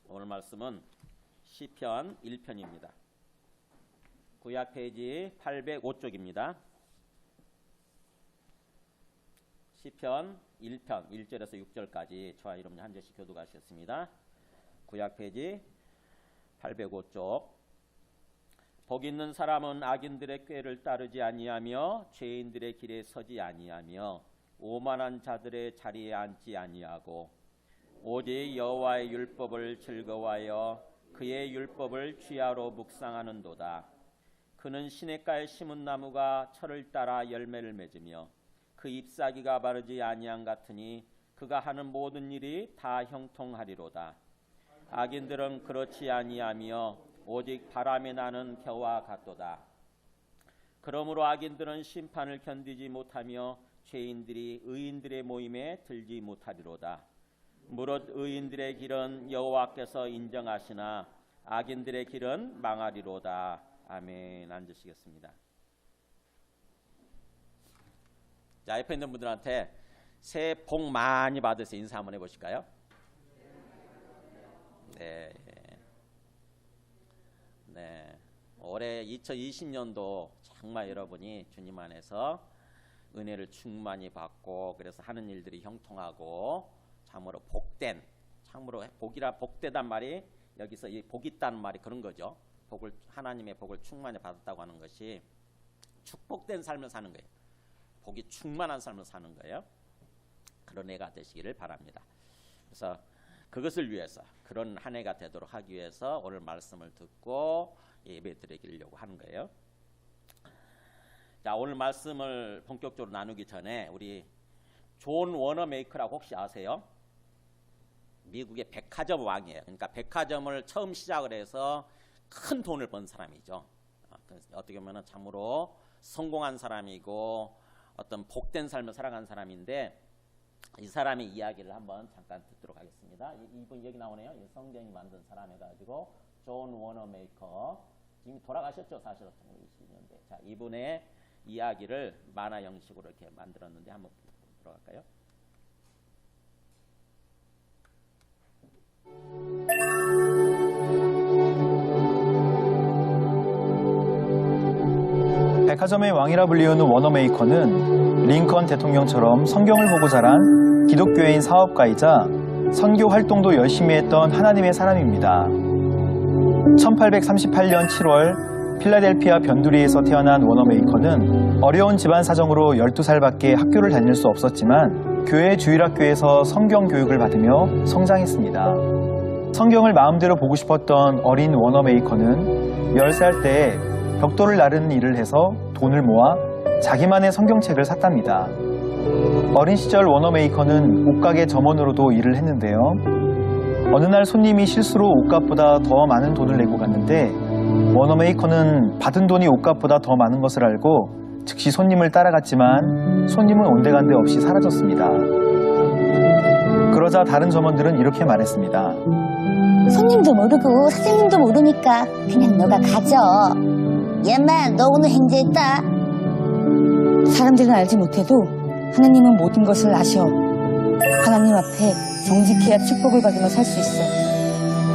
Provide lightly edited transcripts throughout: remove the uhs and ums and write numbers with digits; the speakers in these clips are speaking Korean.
오늘 말씀은 시편 1편입니다. 구약 페이지 805쪽입니다. 시편 1편 1절에서 6절까지 저와 여러분이 한 절씩 교독하셨습니다. 구약 페이지 805쪽. 복 있는 사람은 악인들의 꾀를 따르지 아니하며 죄인들의 길에 서지 아니하며 오만한 자들의 자리에 앉지 아니하고 오직 여호와의 율법을 즐거워하여 그의 율법을 주야로 묵상하는도다. 그는 시냇가에 심은 나무가 철을 따라 열매를 맺으며 그 잎사귀가 바르지 아니한 같으니 그가 하는 모든 일이 다 형통하리로다. 악인들은 그렇지 아니하며 오직 바람에 나는 겨와 같도다. 그러므로 악인들은 심판을 견디지 못하며 죄인들이 의인들의 모임에 들지 못하리로다. 무릇 의인들의 길은 여호와께서 인정하시나 악인들의 길은 망하리로다. 아멘. 앉으시겠습니다. 자, 옆에 있는 분들한테 새해 복 많이 받으세요. 인사 한번 해보실까요? 네. 네. 올해 2020년도 정말 여러분이 주님 안에서 은혜를 충만히 받고 그래서 하는 일들이 형통하고 참으로 복된, 참으로 복되단 말이 여기서 이 복 있다는 말이 그런 거죠. 하나님의 복을 충만히 받았다고 하는 것이 축복된 삶을 사는 거예요. 복이 충만한 삶을 사는 거예요. 그런 해가 되시기를 바랍니다. 그래서 그것을 위해서 그런 한 해가 되도록 하기 위해서 오늘 말씀을 듣고 예배 드리려고 하는 거예요. 자, 오늘 말씀을 본격적으로 나누기 전에 우리 존 워너메이커라고 혹시 아세요? 미국의 백화점 왕이에요. 그러니까 백화점을 처음 시작을 해서 큰 돈을 번 사람이죠. 어떻게 보면 참으로 성공한 사람이고 어떤 복된 삶을 살아간 사람인데 이 사람의 이야기를 한번 잠깐 듣도록 하겠습니다. 이분 여기 나오네요. 이 성경이 만든 사람 해가지고 존 워너메이커. 지금 돌아가셨죠, 사실 1920년대. 자, 이분의 이야기를 만화 형식으로 이렇게 만들었는데 한번 들어갈까요? 백화점의 왕이라 불리우는 워너메이커는 링컨 대통령처럼 성경을 보고 자란 기독교인 사업가이자 선교 활동도 열심히 했던 하나님의 사람입니다. 1838년 7월 필라델피아 변두리에서 태어난 워너메이커는 어려운 집안 사정으로 12살밖에 학교를 다닐 수 없었지만 교회 주일학교에서 성경 교육을 받으며 성장했습니다. 성경을 마음대로 보고 싶었던 어린 워너메이커는 10살 때 벽돌을 나르는 일을 해서 돈을 모아 자기만의 성경책을 샀답니다. 어린 시절 워너메이커는 옷가게 점원으로도 일을 했는데요. 어느 날 손님이 실수로 옷값보다 더 많은 돈을 내고 갔는데 워너메이커는 받은 돈이 옷값보다 더 많은 것을 알고 즉시 손님을 따라갔지만 손님은 온데간데 없이 사라졌습니다. 그러자 다른 점원들은 이렇게 말했습니다. 손님도 모르고 사장님도 모르니까 그냥 너가 가져. 얘만 너 오늘 행제했다. 사람들은 알지 못해도 하나님은 모든 것을 아셔. 하나님 앞에 정직해야 축복을 받으며 살 수 있어.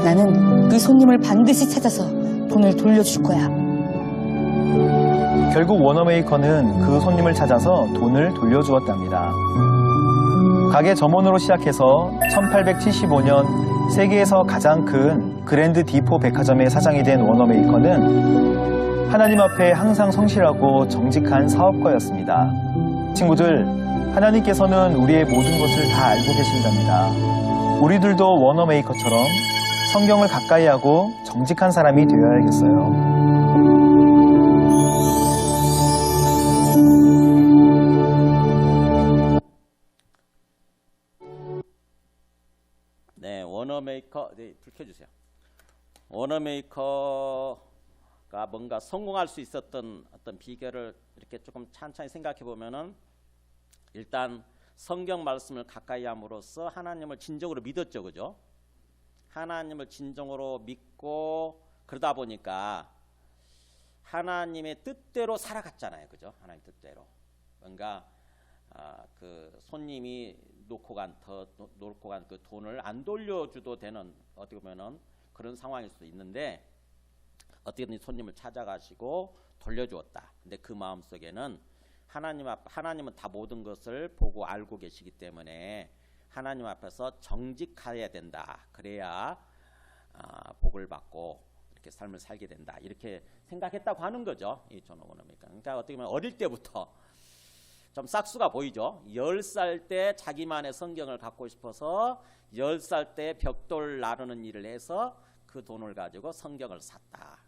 나는 그 손님을 반드시 찾아서 돈을 돌려줄 거야. 결국 워너메이커는 그 손님을 찾아서 돈을 돌려주었답니다. 가게 점원으로 시작해서 1875년 세계에서 가장 큰 그랜드 디포 백화점의 사장이 된 워너메이커는 하나님 앞에 항상 성실하고 정직한 사업가였습니다. 친구들, 하나님께서는 우리의 모든 것을 다 알고 계신답니다. 우리들도 워너메이커처럼 성경을 가까이 하고 정직한 사람이 되어야겠어요. 네, 워너메이커, 네, 불 켜주세요. 워너메이커가 뭔가 성공할 수 있었던 어떤 비결을 이렇게 조금 찬찬히 생각해 보면은 일단 성경 말씀을 가까이 함으로써 하나님을 진정으로 믿었죠, 그죠? 하나님을 진정으로 믿고 그러다 보니까 하나님의 뜻대로 살아갔잖아요, 그죠? 하나님 뜻대로 뭔가 그 손님이 놓고 간 그 돈을 안 돌려줘도 되는 어떻게 보면은 그런 상황일 수도 있는데 어떻게든 손님을 찾아가시고 돌려주었다. 근데 그 마음 속에는 하나님은 다 모든 것을 보고 알고 계시기 때문에 하나님 앞에서 정직해야 된다. 그래야 복을 받고 이렇게 삶을 살게 된다. 이렇게 생각했다고 하는 거죠. 이 존 오너메이커. 그러니까 어떻게 보면 어릴 때부터 좀 싹수가 보이죠. 10살 때 자기만의 성경을 갖고 싶어서 10살 때 벽돌 나르는 일을 해서 그 돈을 가지고 성경을 샀다.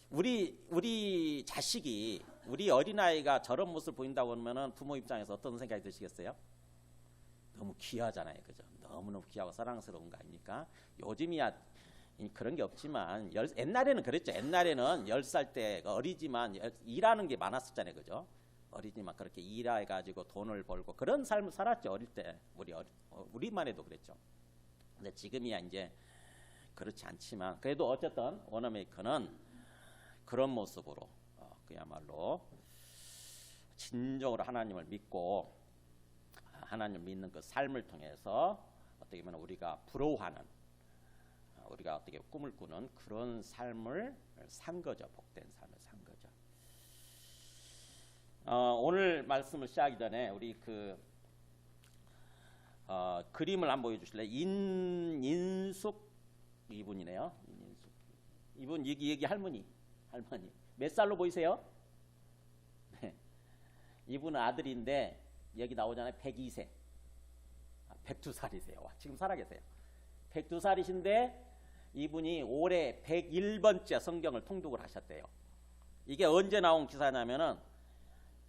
우리 자식이, 우리 어린아이가 저런 모습을 보인다고 하면 부모 입장에서 어떤 생각이 드시겠어요? 너무 귀하잖아요. 그죠? 너무너무 귀하고 사랑스러운 거 아닙니까? 요즘이야 그런 게 없지만 옛날에는 그랬죠. 옛날에는 10살 때 어리지만 일하는 게 많았었잖아요. 그죠? 어리지만 그렇게 일해가지고 돈을 벌고 그런 삶을 살았죠. 어릴 때 우리만 해도 그랬죠. 근데 지금이야 이제 그렇지 않지만 그래도 어쨌든 워너메이커는 그런 모습으로 그야말로 진정으로 하나님을 믿고 하나님을 믿는 그 삶을 통해서 어떻게 보면 우리가 부러워하는 우리가 어떻게 꿈을 꾸는 그런 삶을 산 거죠. 복된 삶을 산 거죠. 오늘 말씀을 시작하기 전에 우리 그림을 한번 보여주실래요? 인숙 이분이네요. 이분 여기 할머니 몇 살로 보이세요? 네. 이분은 아들인데 여기 나오잖아요. 102세 102살이세요. 지금 살아계세요. 102살이신데 이분이 올해 101번째 성경을 통독을 하셨대요. 이게 언제 나온 기사냐면은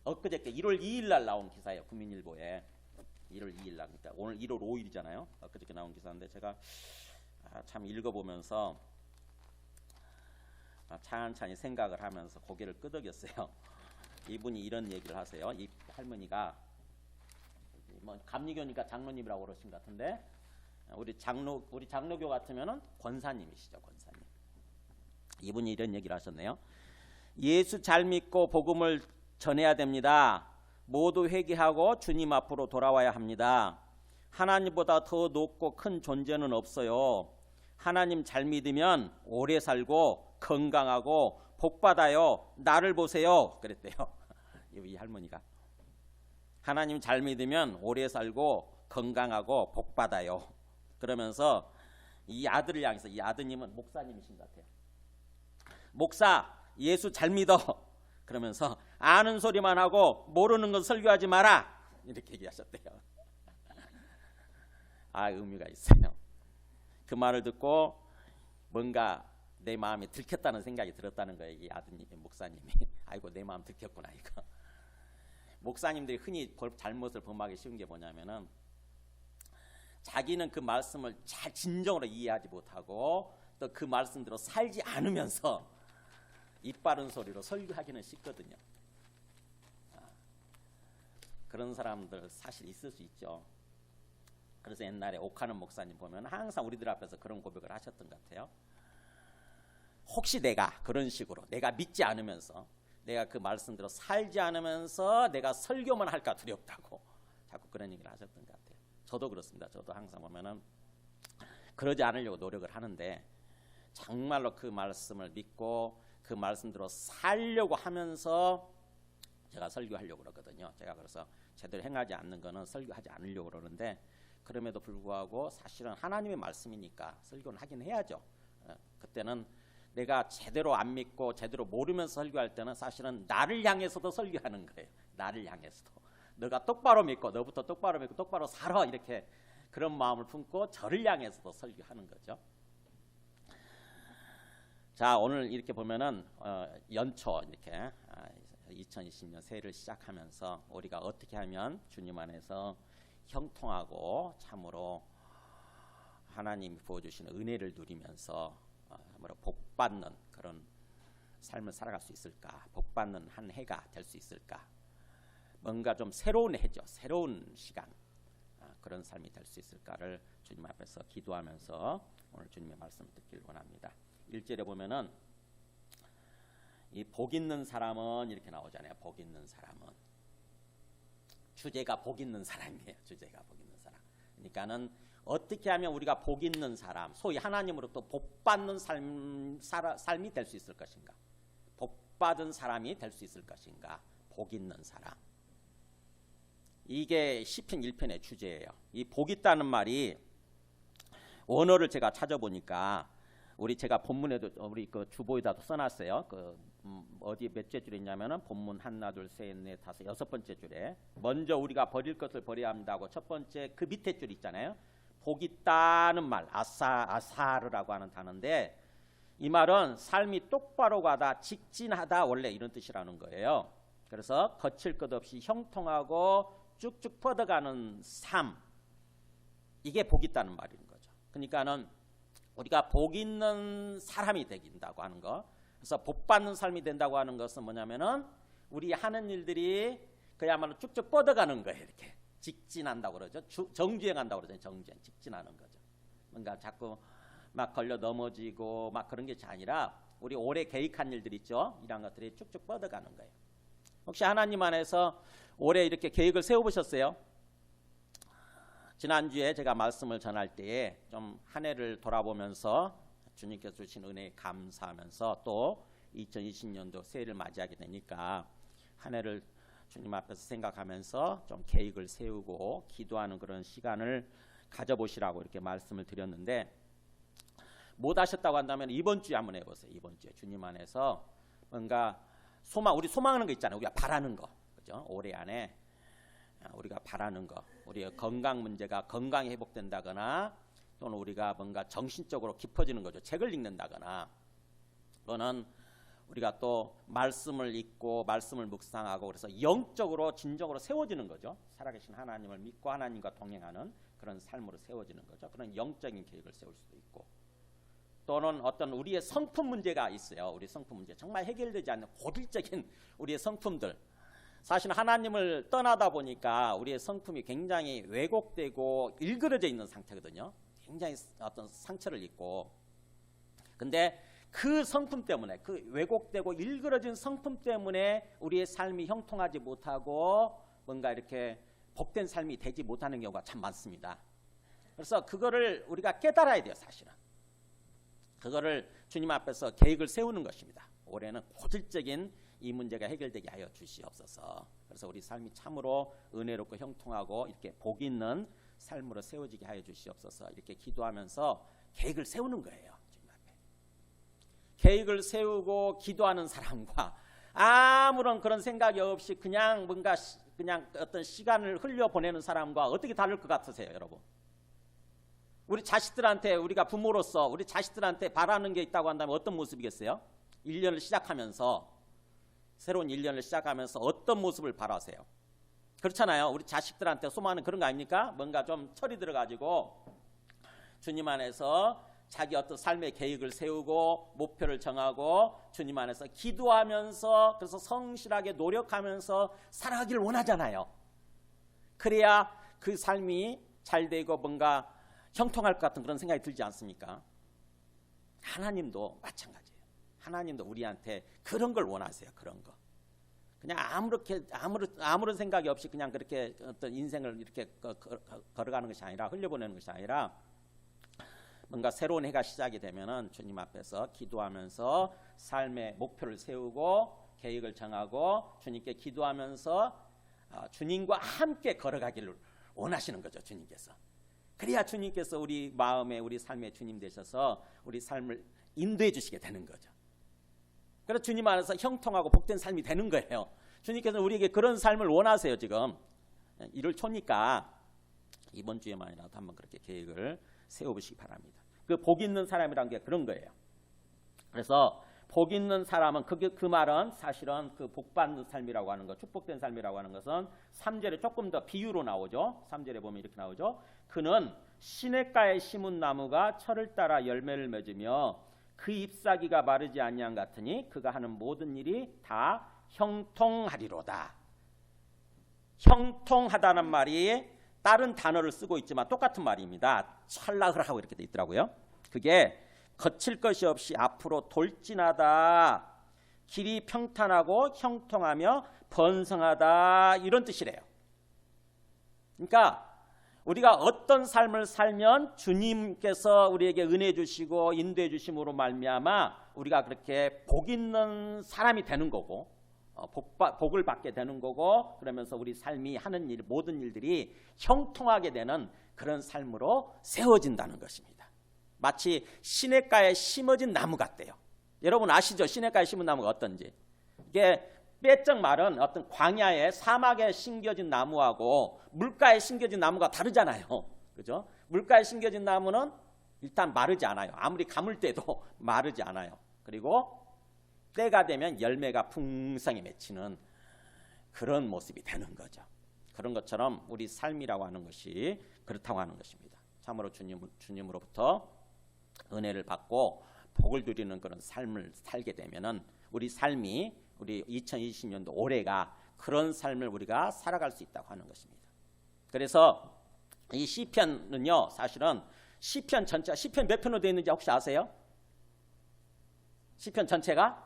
엊그저께 1월 2일 날 나온 기사예요. 국민일보에 1월 2일 날. 그러니까 오늘 1월 5일이잖아요. 엊그저께 나온 기사인데 제가 참 읽어보면서 찬찬히 생각을 하면서 고개를 끄덕였어요. 이분이 이런 얘기를 하세요. 이 할머니가 뭐 감리교니까 장로님이라고 그러신 것 같은데 우리 장로교 같으면은 권사님이시죠. 권사님. 이분이 이런 얘기를 하셨네요. 예수 잘 믿고 복음을 전해야 됩니다. 모두 회개하고 주님 앞으로 돌아와야 합니다. 하나님보다 더 높고 큰 존재는 없어요. 하나님 잘 믿으면 오래 살고 건강하고 복 받아요. 나를 보세요. 그랬대요. 이 할머니가. 하나님 잘 믿으면 오래 살고 건강하고 복 받아요. 그러면서 이 아들을 향해서, 이 아드님은 목사님이신 것 같아요. 목사, 예수 잘 믿어. 그러면서 아는 소리만 하고 모르는 건 설교하지 마라. 이렇게 얘기하셨대요. 의미가 있어요. 그 말을 듣고 뭔가 내 마음이 들켰다는 생각이 들었다는 거예요. 이 아드님, 목사님이. 아이고 내 마음 들켰구나 이거. 목사님들이 흔히 잘못을 범하기 쉬운 게 뭐냐면은 자기는 그 말씀을 잘 진정으로 이해하지 못하고 또 그 말씀대로 살지 않으면서 입 바른 소리로 설교하기는 쉽거든요. 그런 사람들 사실 있을 수 있죠. 그래서 옛날에 옥하는 목사님 보면 항상 우리들 앞에서 그런 고백을 하셨던 것 같아요. 혹시 내가 그런 식으로 내가 믿지 않으면서 내가 그 말씀대로 살지 않으면서 내가 설교만 할까 두렵다고 자꾸 그런 얘기를 하셨던 것 같아요. 저도 그렇습니다. 저도 항상 보면은 그러지 않으려고 노력을 하는데 정말로 그 말씀을 믿고 그 말씀대로 살려고 하면서 제가 설교하려고 그러거든요. 제가 그래서 제대로 행하지 않는 거는 설교하지 않으려고 그러는데 그럼에도 불구하고 사실은 하나님의 말씀이니까 설교는 하긴 해야죠. 그때는 내가 제대로 안 믿고 제대로 모르면서 설교할 때는 사실은 나를 향해서도 설교하는 거예요. 나를 향해서도. 너가 똑바로 믿고 너부터 똑바로 믿고 똑바로 살아 이렇게 그런 마음을 품고 저를 향해서도 설교하는 거죠. 자, 오늘 이렇게 보면은 연초 이렇게 2020년 새해를 시작하면서 우리가 어떻게 하면 주님 안에서 형통하고 참으로 하나님이 부어주시는 은혜를 누리면서 복받는 그런 삶을 살아갈 수 있을까? 복받는 한 해가 될 수 있을까? 뭔가 좀 새로운 해죠. 새로운 시간. 그런 삶이 될 수 있을까를 주님 앞에서 기도하면서 오늘 주님의 말씀을 듣길 원합니다. 1절에 보면은 이 복 있는 사람은 이렇게 나오잖아요. 복 있는 사람은 주제가 복 있는 사람이에요. 주제가 복 있는 사람. 그러니까는 어떻게 하면 우리가 복 있는 사람, 소위 하나님으로부터 복 받는 삶이 될 수 있을 것인가? 복 받은 사람이 될 수 있을 것인가? 복 있는 사람. 이게 시편 1편의 주제예요. 이 복 있다는 말이 원어를 제가 찾아보니까 제가 본문에도 우리 그 주보에다도 써놨어요. 어디 몇째 줄에 있냐면은 본문 하나 둘 셋 넷 다섯 여섯 번째 줄에 먼저 우리가 버릴 것을 버려야 한다고 첫 번째 그 밑에 줄 있잖아요. 복 있다는 말 아사르라고 하는 단어인데 이 말은 삶이 똑바로 가다 직진하다 원래 이런 뜻이라는 거예요. 그래서 거칠 것 없이 형통하고 쭉쭉 뻗어가는 삶, 이게 복 있다는 말인 거죠. 그러니까는 우리가 복 있는 사람이 되긴다고 하는 거. 그래서 복 받는 삶이 된다고 하는 것은 뭐냐면은 우리 하는 일들이 그야말로 쭉쭉 뻗어가는 거예요. 이렇게 직진한다고 그러죠. 정주행한다고 그러죠. 정주행, 직진하는 거죠. 뭔가 자꾸 막 걸려 넘어지고 막 그런 게 아니라 우리 오래 계획한 일들 있죠. 이런 것들이 쭉쭉 뻗어가는 거예요. 혹시 하나님 안에서 올해 이렇게 계획을 세워보셨어요? 지난주에 제가 말씀을 전할 때에 좀 한 해를 돌아보면서 주님께서 주신 은혜에 감사하면서 또 2020년도 새해를 맞이하게 되니까 한 해를 주님 앞에서 생각하면서 좀 계획을 세우고 기도하는 그런 시간을 가져보시라고 이렇게 말씀을 드렸는데 못 하셨다고 한다면 이번 주에 한번 해보세요. 이번 주에 주님 안에서 뭔가 우리 소망하는 거 있잖아요. 우리가 바라는 거, 그죠? 올해 안에 우리가 바라는 거, 우리의 건강 문제가 건강이 회복된다거나 또는 우리가 뭔가 정신적으로 깊어지는 거죠. 책을 읽는다거나 또는 우리가 또 말씀을 읽고 말씀을 묵상하고 그래서 영적으로 진정으로 세워지는 거죠. 살아계신 하나님을 믿고 하나님과 동행하는 그런 삶으로 세워지는 거죠. 그런 영적인 계획을 세울 수도 있고 또는 어떤 우리의 성품 문제가 있어요. 우리 성품 문제 정말 해결되지 않는 고질적인 우리의 성품들, 사실 하나님을 떠나다 보니까 우리의 성품이 굉장히 왜곡되고 일그러져 있는 상태거든요. 굉장히 어떤 상처를 입고 근데 그 성품 때문에 그 왜곡되고 일그러진 성품 때문에 우리의 삶이 형통하지 못하고 뭔가 이렇게 복된 삶이 되지 못하는 경우가 참 많습니다. 그래서 그거를 우리가 깨달아야 돼요. 사실은 그거를 주님 앞에서 계획을 세우는 것입니다. 올해는 고질적인 이 문제가 해결되게 하여 주시옵소서. 그래서 우리 삶이 참으로 은혜롭고 형통하고 이렇게 복 있는 삶으로 세워지게 하여 주시옵소서. 이렇게 기도하면서 계획을 세우는 거예요. 주님 앞에 계획을 세우고 기도하는 사람과 아무런 그런 생각이 없이 그냥 뭔가 그냥 어떤 시간을 흘려보내는 사람과 어떻게 다를 것 같으세요, 여러분? 우리 자식들한테 우리가 부모로서 우리 자식들한테 바라는 게 있다고 한다면 어떤 모습이겠어요? 1년을 시작하면서 새로운 1년을 시작하면서 어떤 모습을 바라세요? 그렇잖아요. 우리 자식들한테 소망하는 그런 거 아닙니까? 뭔가 좀 철이 들어가지고 주님 안에서 자기 어떤 삶의 계획을 세우고 목표를 정하고 주님 안에서 기도하면서 그래서 성실하게 노력하면서 살아가기를 원하잖아요. 그래야 그 삶이 잘 되고 뭔가 형통할 것 같은 그런 생각이 들지 않습니까? 하나님도 마찬가지예요. 하나님도 우리한테 그런 걸 원하세요. 그런 거. 그냥 아무런 생각이 없이 그냥 그렇게 어떤 인생을 이렇게 걸어가는 것이 아니라 흘려보내는 것이 아니라 뭔가 새로운 해가 시작이 되면은 주님 앞에서 기도하면서 삶의 목표를 세우고 계획을 정하고 주님께 기도하면서 주님과 함께 걸어가기를 원하시는 거죠. 주님께서. 그래야 주님께서 우리 마음에 우리 삶의 주님 되셔서 우리 삶을 인도해 주시게 되는 거죠. 그래서 주님 안에서 형통하고 복된 삶이 되는 거예요. 주님께서 우리에게 그런 삶을 원하세요. 지금 1월 초니까 이번 주에만이라도 한번 그렇게 계획을 세워보시기 바랍니다. 그 복 있는 사람이란 게 그런 거예요. 그래서 복 있는 사람은 그 말은 사실은 그 복 받는 삶이라고 하는 것, 축복된 삶이라고 하는 것은 3절에 조금 더 비유로 나오죠. 3절에 보면 이렇게 나오죠. 그는 시냇가에 심은 나무가 철을 따라 열매를 맺으며 그 잎사귀가 마르지 아니한 같으니 그가 하는 모든 일이 다 형통하리로다. 형통하다는 말이 다른 단어를 쓰고 있지만 똑같은 말입니다. 찰나흐라고 이렇게 돼 있더라고요. 그게 거칠 것이 없이 앞으로 돌진하다, 길이 평탄하고 형통하며 번성하다 이런 뜻이래요. 그러니까 우리가 어떤 삶을 살면 주님께서 우리에게 은혜 주시고 인도해 주심으로 말미암아 우리가 그렇게 복 있는 사람이 되는 거고 복을 받게 되는 거고 그러면서 우리 삶이 하는 일 모든 일들이 형통하게 되는 그런 삶으로 세워진다는 것입니다. 마치 시냇가에 심어진 나무 같대요. 여러분 아시죠? 시냇가에 심은 나무가 어떤지. 이게 빼쩍 마른 어떤 광야에 사막에 심겨진 나무하고 물가에 심겨진 나무가 다르잖아요. 그죠? 물가에 심겨진 나무는 일단 마르지 않아요. 아무리 감을 때도 마르지 않아요. 그리고 때가 되면 열매가 풍성히 맺히는 그런 모습이 되는 거죠. 그런 것처럼 우리 삶이라고 하는 것이 그렇다고 하는 것입니다. 참으로 주님으로부터 은혜를 받고 복을 누리는 그런 삶을 살게 되면은 우리 삶이 우리 2020년도 올해가 그런 삶을 우리가 살아갈 수 있다고 하는 것입니다. 그래서 이 시편은요, 사실은 시편 전체, 시편 몇 편으로 되어 있는지 혹시 아세요? 시편 전체가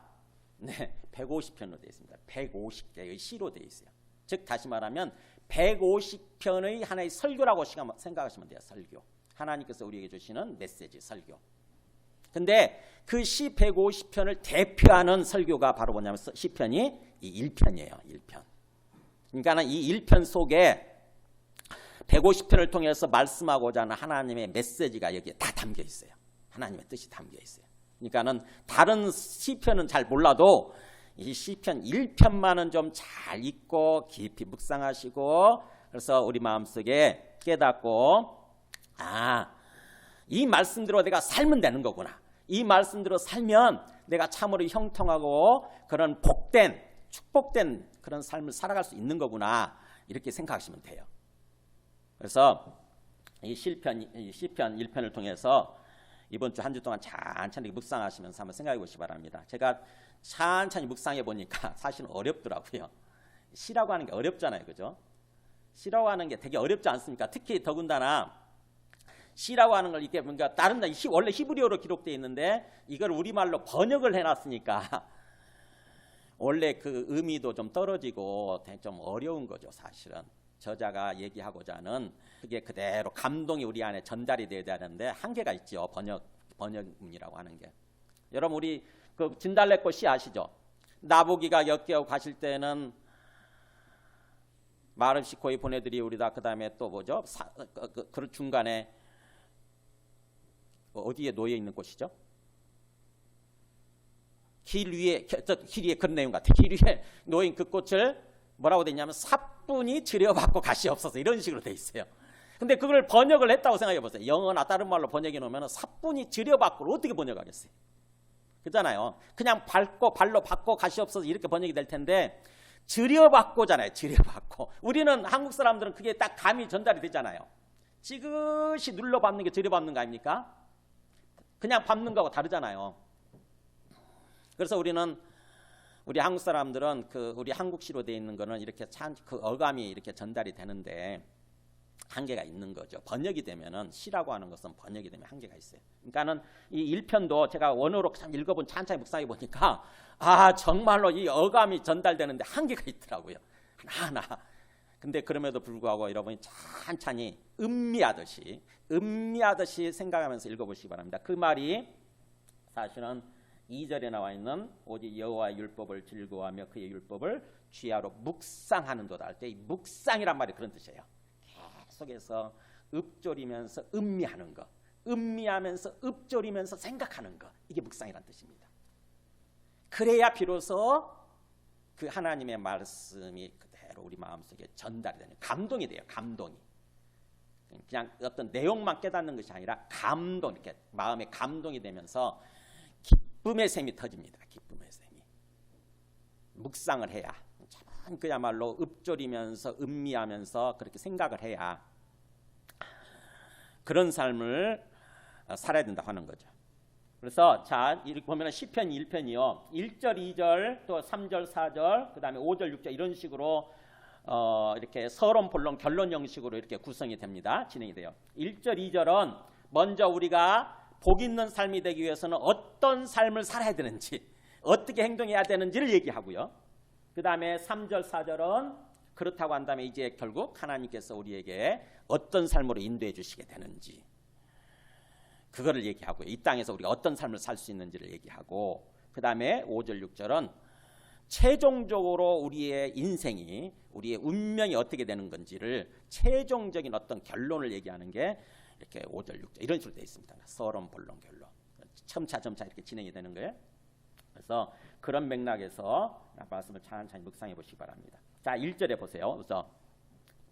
150편으로 되어 있습니다. 150개의 시로 되어 있어요. 즉 다시 말하면 150편의 하나의 설교라고 생각하시면 돼요. 설교. 하나님께서 우리에게 주시는 메시지 설교. 근데 그 시 150편을 대표하는 설교가 바로 뭐냐면 시편이 이 1편이에요. 1편. 그러니까 이 1편 속에 150편을 통해서 말씀하고자 하는 하나님의 메시지가 여기에 다 담겨 있어요. 하나님의 뜻이 담겨 있어요. 그러니까는 다른 시편은 잘 몰라도 이 시편 1편만은 좀 잘 읽고 깊이 묵상하시고 그래서 우리 마음속에 깨닫고 이 말씀대로 내가 살면 되는 거구나. 이 말씀대로 살면 내가 참으로 형통하고 그런 복된 축복된 그런 삶을 살아갈 수 있는 거구나. 이렇게 생각하시면 돼요. 그래서 이 시편 1편을 통해서 이번 주 한 주 동안 찬찬히 묵상하시면서 한번 생각해 보시기 바랍니다. 제가 찬찬히 묵상해 보니까 사실은 어렵더라고요. 시라고 하는 게 어렵잖아요. 그죠? 시라고 하는 게 되게 어렵지 않습니까? 특히 더군다나 시라고 하는 걸 이렇게 뭔가 다른 원래 히브리어로 기록되어 있는데 이걸 우리말로 번역을 해놨으니까 원래 그 의미도 좀 떨어지고 좀 어려운 거죠. 사실은 저자가 얘기하고자 하는 그게 그대로 감동이 우리 안에 전달이 돼야 되는데 한계가 있죠. 번역문이라고 하는 게. 여러분 우리 그 진달래꽃 시 아시죠? 나보기가 엿개어 가실 때는 마름시코이 보내드리우리다. 그 다음에 또 뭐죠? 그 중간에 어디에 놓여 있는 곳이죠? 길 위에 그런 내용 같아요. 길 위에 놓인 그 꽃을 뭐라고 돼 있냐면 사뿐히 들여받고 가시옵소서 이런 식으로 돼 있어요. 근데 그걸 번역을 했다고 생각해 보세요. 영어나 다른 말로 번역해 놓으면 사뿐히 들여받고를 어떻게 번역하겠어요? 그렇잖아요. 그냥 발로 받고 가시옵소서 이렇게 번역이 될 텐데 들여받고잖아요. 들여받고. 우리는 한국 사람들은 그게 딱 감이 전달이 되잖아요. 지그시 눌러 밟는 게 들여받는 거 아닙니까? 그냥 밟는 거하고 다르잖아요. 그래서 우리 한국 사람들은 우리 한국시로 되어 있는 거는 이렇게 그 어감이 이렇게 전달이 되는데 한계가 있는 거죠. 번역이 되면은 시라고 하는 것은 번역이 되면 한계가 있어요. 그러니까는 이 1편도 제가 원어로 읽어본 찬찬히 묵상해 보니까 정말로 이 어감이 전달되는데 한계가 있더라고요. 하나. 근데 그럼에도 불구하고 여러분이 찬찬히 음미하듯이 생각하면서 읽어보시기 바랍니다. 그 말이 사실은 2절에 나와 있는 오직 여호와의 율법을 즐거워하며 그의 율법을 주야로 묵상하는도다 할 때 이 묵상이란 말이 그런 뜻이에요. 계속해서 읊조리면서 음미하는 것, 음미하면서 읊조리면서 생각하는 것, 이게 묵상이란 뜻입니다. 그래야 비로소 그 하나님의 말씀이 그대로 우리 마음속에 전달이 되는 감동이 돼요. 감동이. 그냥 어떤 내용만 깨닫는 것이 아니라 감동, 이렇게 마음에 감동이 되면서 기쁨의 샘이 터집니다. 기쁨의 샘이. 묵상을 해야 참 그야말로 읊조리면서 음미하면서 그렇게 생각을 해야 그런 삶을 살아야 된다고 하는 거죠. 그래서 자, 이렇게 보면 시편 1편이요. 1절, 2절, 또 3절, 4절, 그 다음에 5절, 6절 이런 식으로 이렇게 서론, 본론, 결론 형식으로 이렇게 구성이 됩니다. 진행이 돼요. 1절, 2절은 먼저 우리가 복 있는 삶이 되기 위해서는 어떤 삶을 살아야 되는지, 어떻게 행동해야 되는지를 얘기하고요. 그 다음에 3절, 4절은 그렇다고 한다면 이제 결국 하나님께서 우리에게 어떤 삶으로 인도해 주시게 되는지 그거를 얘기하고요. 이 땅에서 우리가 어떤 삶을 살 수 있는지를 얘기하고, 그 다음에 5절 6절은 최종적으로 우리의 인생이, 우리의 운명이 어떻게 되는 건지를 최종적인 어떤 결론을 얘기하는 게 이렇게 5절 6절 이런 식으로 되어 있습니다. 서론, 본론, 결론 점차 이렇게 진행이 되는 거예요. 그래서 그런 맥락에서 말씀을 찬찬히 묵상해 보시기 바랍니다. 자, 1절에 보세요. 그래서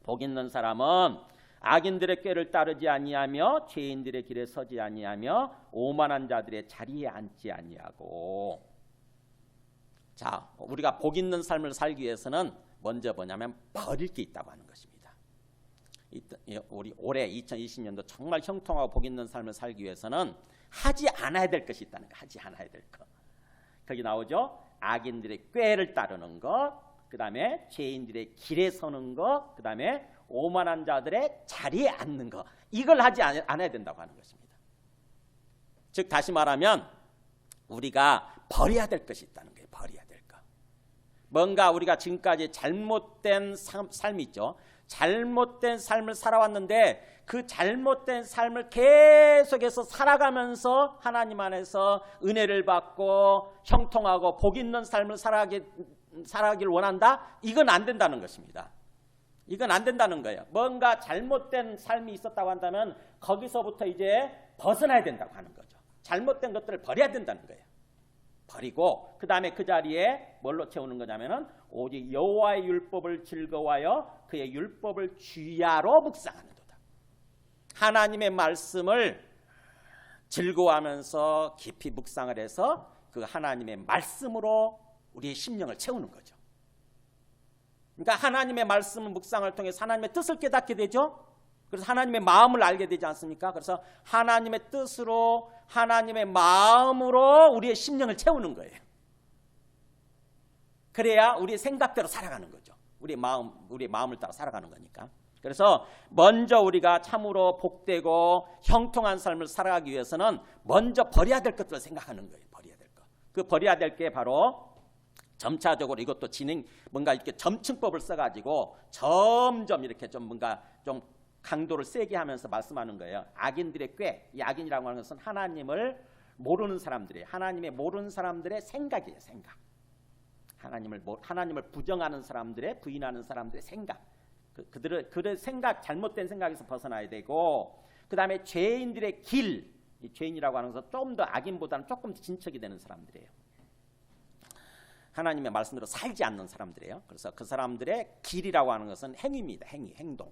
복 있는 사람은 악인들의 꾀를 따르지 아니하며 죄인들의 길에 서지 아니하며 오만한 자들의 자리에 앉지 아니하고. 자, 우리가 복 있는 삶을 살기 위해서는 먼저 뭐냐면 버릴 게 있다고 하는 것입니다. 우리 올해 2020년도 정말 형통하고 복 있는 삶을 살기 위해서는 하지 않아야 될 것이 있다는 거. 하지 않아야 될 것. 거기 나오죠. 악인들의 꾀를 따르는 것, 그 다음에 죄인들의 길에 서는 것, 그 다음에 오만한 자들의 자리에 앉는 것. 이걸 하지 않아야 된다고 하는 것입니다. 즉 다시 말하면 우리가 버려야 될 것이 있다는 거예요. 버려야 될 것. 뭔가 우리가 지금까지 잘못된 삶이 있죠. 잘못된 삶을 살아왔는데 그 잘못된 삶을 계속해서 살아가면서 하나님 안에서 은혜를 받고 형통하고 복 있는 삶을 살아가길 원한다? 이건 안 된다는 것입니다. 이건 안 된다는 거예요. 뭔가 잘못된 삶이 있었다고 한다면 거기서부터 이제 벗어나야 된다고 하는 거죠. 잘못된 것들을 버려야 된다는 거예요. 버리고 그 다음에 그 자리에 뭘로 채우는 거냐면은 오직 여호와의 율법을 즐거워하여 그의 율법을 주야로 묵상하는도다. 하나님의 말씀을 즐거워하면서 깊이 묵상을 해서 그 하나님의 말씀으로 우리의 심령을 채우는 거죠. 그러니까 하나님의 말씀 묵상을 통해서 하나님의 뜻을 깨닫게 되죠. 그래서 하나님의 마음을 알게 되지 않습니까? 그래서 하나님의 뜻으로 하나님의 마음으로 우리의 심령을 채우는 거예요. 그래야 우리의 생각대로 살아가는 거죠. 우리의 마음을 따라 살아가는 거니까. 그래서 먼저 우리가 참으로 복되고 형통한 삶을 살아가기 위해서는 먼저 버려야 될 것들을 생각하는 거예요. 버려야 될 것. 그 버려야 될 게 바로 점차적으로 이것도 뭔가 이렇게 점층법을 써가지고 점점 이렇게 좀 뭔가 좀 강도를 세게 하면서 말씀하는 거예요. 악인들의 꾀, 이 악인이라고 하는 것은 하나님을 모르는 사람들이에요. 하나님의 모르는 사람들의 생각이에요. 생각. 하나님을 부정하는 사람들의, 부인하는 사람들의 생각. 그들의 생각, 잘못된 생각에서 벗어나야 되고, 그 다음에 죄인들의 길, 이 죄인이라고 하는 것은 좀 더 악인보다는 조금 더 진척이 되는 사람들이에요. 하나님의 말씀대로 살지 않는 사람들이에요. 그래서 그 사람들의 길이라고 하는 것은 행위입니다. 행동.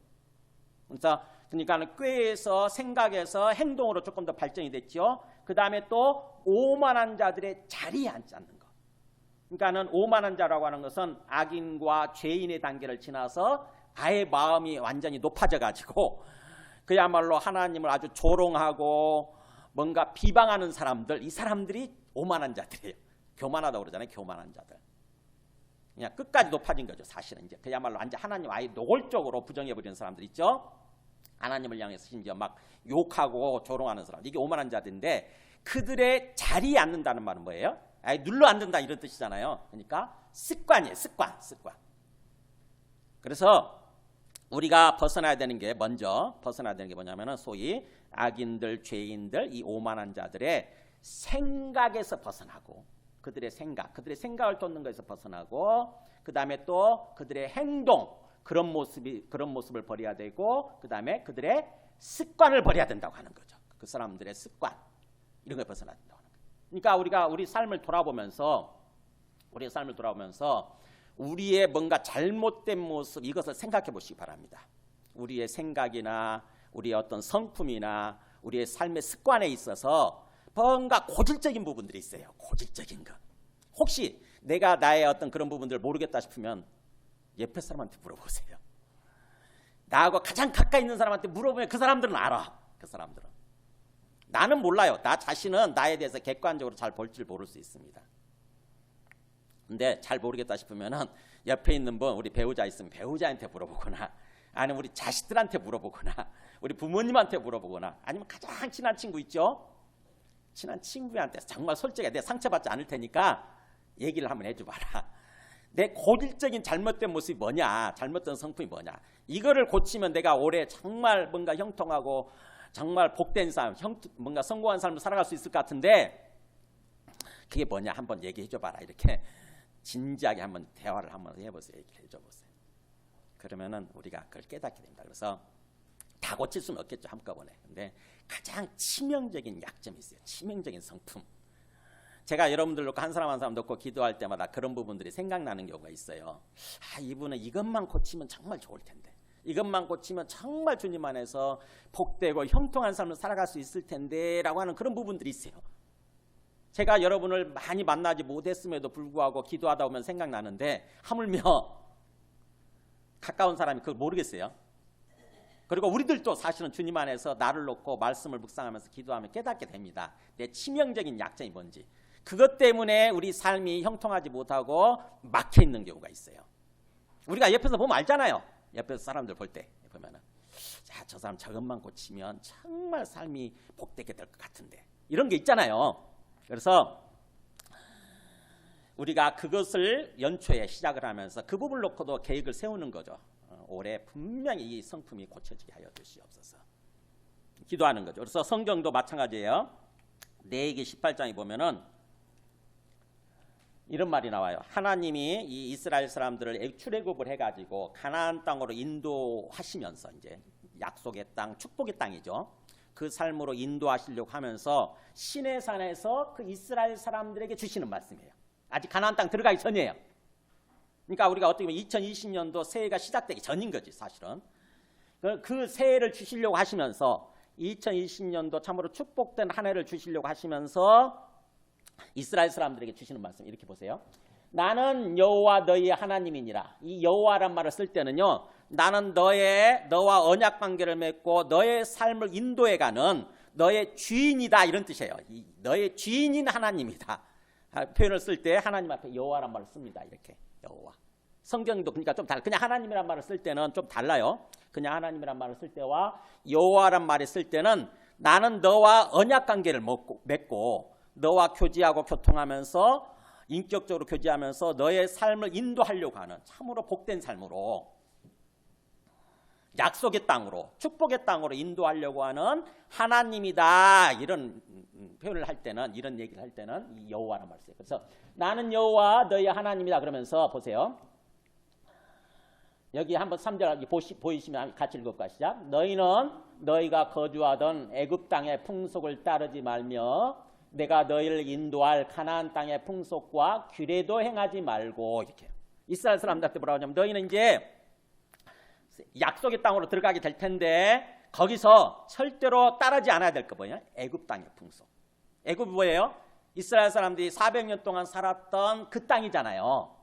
그러니까 꾀에서 생각에서 행동으로 조금 더 발전이 됐죠. 그 다음에 또 오만한 자들의 자리에 앉지 않는 것. 그러니까는 오만한 자라고 하는 것은 악인과 죄인의 단계를 지나서 아예 마음이 완전히 높아져 가지고 그야말로 하나님을 아주 조롱하고 뭔가 비방하는 사람들, 이 사람들이 오만한 자들이에요. 교만하다고 그러잖아요. 교만한 자들. 그냥 끝까지 높아진 거죠. 사실은 이제 그야말로 완전 하나님 아예 노골적으로 부정해버리는 사람들 있죠. 하나님을 향해서 심지어 막 욕하고 조롱하는 사람. 이게 오만한 자들인데 그들의 자리에 앉는다는 말은 뭐예요? 아예 눌러 앉는다 이런 뜻이잖아요. 그러니까 습관이에요. 습관. 그래서 우리가 벗어나야 되는 게 뭐냐면은 소위 악인들, 죄인들, 이 오만한 자들의 생각에서 벗어나고 그들의 생각을 쫓는 것에서 벗어나고 그 다음에 또 그들의 행동 그런 모습을 버려야 되고 그 다음에 그들의 습관을 버려야 된다고 하는 거죠. 그 사람들의 습관 이런 걸 벗어나야 된다고 하는 거죠. 그러니까 우리 삶을 돌아보면서 우리의 뭔가 잘못된 모습 이것을 생각해 보시기 바랍니다. 우리의 생각이나 우리의 어떤 성품이나 우리의 삶의 습관에 있어서 뭔가 고질적인 부분들이 있어요. 고질적인 것. 혹시 내가 나의 어떤 그런 부분들을 모르겠다 싶으면 옆에 사람한테 물어보세요. 나하고 가장 가까이 있는 사람한테 물어보면 그 사람들은 알아. 그 사람들은. 나는 몰라요. 나 자신은 나에 대해서 객관적으로 잘 볼 줄 모를 수 있습니다. 근데 잘 모르겠다 싶으면은 옆에 있는 분, 우리 배우자 있으면 배우자한테 물어보거나 아니면 우리 자식들한테 물어보거나 우리 부모님한테 물어보거나 아니면 가장 친한 친구 있죠? 친한 친구한테 정말 솔직하게 내가 상처받지 않을 테니까 얘기를 한번 해줘봐라. 내 고질적인 잘못된 모습이 뭐냐, 잘못된 성품이 뭐냐, 이거를 고치면 내가 올해 정말 뭔가 형통하고 정말 복된 삶, 뭔가 성공한 삶을 살아갈 수 있을 것 같은데 그게 뭐냐 한번 얘기해 줘봐라. 이렇게 진지하게 한번 대화를 한번 해보세요. 얘기를 해줘 보세요. 그러면은 우리가 그걸 깨닫게 됩니다. 그래서 다 고칠 수는 없겠죠, 한꺼번에. 근데 가장 치명적인 약점이 있어요. 치명적인 성품. 제가 여러분들 놓고 한 사람 한 사람 놓고 기도할 때마다 그런 부분들이 생각나는 경우가 있어요. 아, 이분은 이것만 고치면 정말 좋을 텐데, 이것만 고치면 정말 주님 안에서 복되고 형통한 삶을 살아갈 수 있을 텐데 라고 하는 그런 부분들이 있어요. 제가 여러분을 많이 만나지 못했음에도 불구하고 기도하다 보면 생각나는데 하물며 가까운 사람이 그걸 모르겠어요. 그리고 우리들도 사실은 주님 안에서 나를 놓고 말씀을 묵상하면서 기도하면 깨닫게 됩니다. 내 치명적인 약점이 뭔지. 그것 때문에 우리 삶이 형통하지 못하고 막혀 있는 경우가 있어요. 우리가 옆에서 보면 알잖아요. 옆에서 사람들 볼 때 보면은, 자, 저 사람 저것만 고치면 정말 삶이 복되게 될 것 같은데, 이런 게 있잖아요. 그래서 우리가 그것을 연초에 시작을 하면서 그 부분을 놓고도 계획을 세우는 거죠. 올해 분명히 이 성품이 고쳐지게 하여 주시옵소서. 기도하는 거죠. 그래서 성경도 마찬가지예요. 레위기 18장에 보면은 이런 말이 나와요. 하나님이 이 이스라엘 사람들을 출애굽을 해가지고 가나안 땅으로 인도하시면서, 이제 약속의 땅, 축복의 땅이죠. 그 삶으로 인도하시려고 하면서 시내산에서 그 이스라엘 사람들에게 주시는 말씀이에요. 아직 가나안 땅 들어가기 전이에요. 그러니까 우리가 어떻게 보면 2020년도 새해가 시작되기 전인 거지, 사실은. 그 새해를 주시려고 하시면서 2020년도 참으로 축복된 한 해를 주시려고 하시면서 이스라엘 사람들에게 주시는 말씀, 이렇게 보세요. 나는 여호와 너희의 하나님이니라. 이 여호와란 말을 쓸 때는요, 나는 너와 언약 관계를 맺고 너의 삶을 인도해가는 너의 주인이다, 이런 뜻이에요. 너의 주인인 하나님이다. 표현을 쓸 때 하나님 앞에 여호와란 말을 씁니다. 이렇게 여호와. 성경도 그러니까 좀 달라. 그냥 하나님이란 말을 쓸 때는 좀 달라요. 그냥 하나님이란 말을 쓸 때와 여호와란 말을 쓸 때는 나는 너와 언약 관계를 맺고 너와 교제하고 교통하면서 인격적으로 교제하면서 너의 삶을 인도하려고 하는 참으로 복된 삶으로, 약속의 땅으로, 축복의 땅으로 인도하려고 하는 하나님이다, 이런 표현을 할 때는, 이런 얘기를 할 때는 이 여호와란 말을 써요. 그래서 나는 여호와 너희 하나님이다 그러면서 보세요. 여기 한번 3절 보이시면 같이 읽을까요? 시작. 너희는 너희가 거주하던 애굽 땅의 풍속을 따르지 말며 내가 너희를 인도할 가나안 땅의 풍속과 규례도 행하지 말고, 이렇게. 이스라엘 사람들한테 뭐라고 하냐면, 너희는 이제 약속의 땅으로 들어가게 될 텐데 거기서 절대로 따르지 않아야 될 거 뭐냐? 애굽 땅의 풍속. 애굽이 뭐예요? 이스라엘 사람들이 400년 동안 살았던 그 땅이잖아요.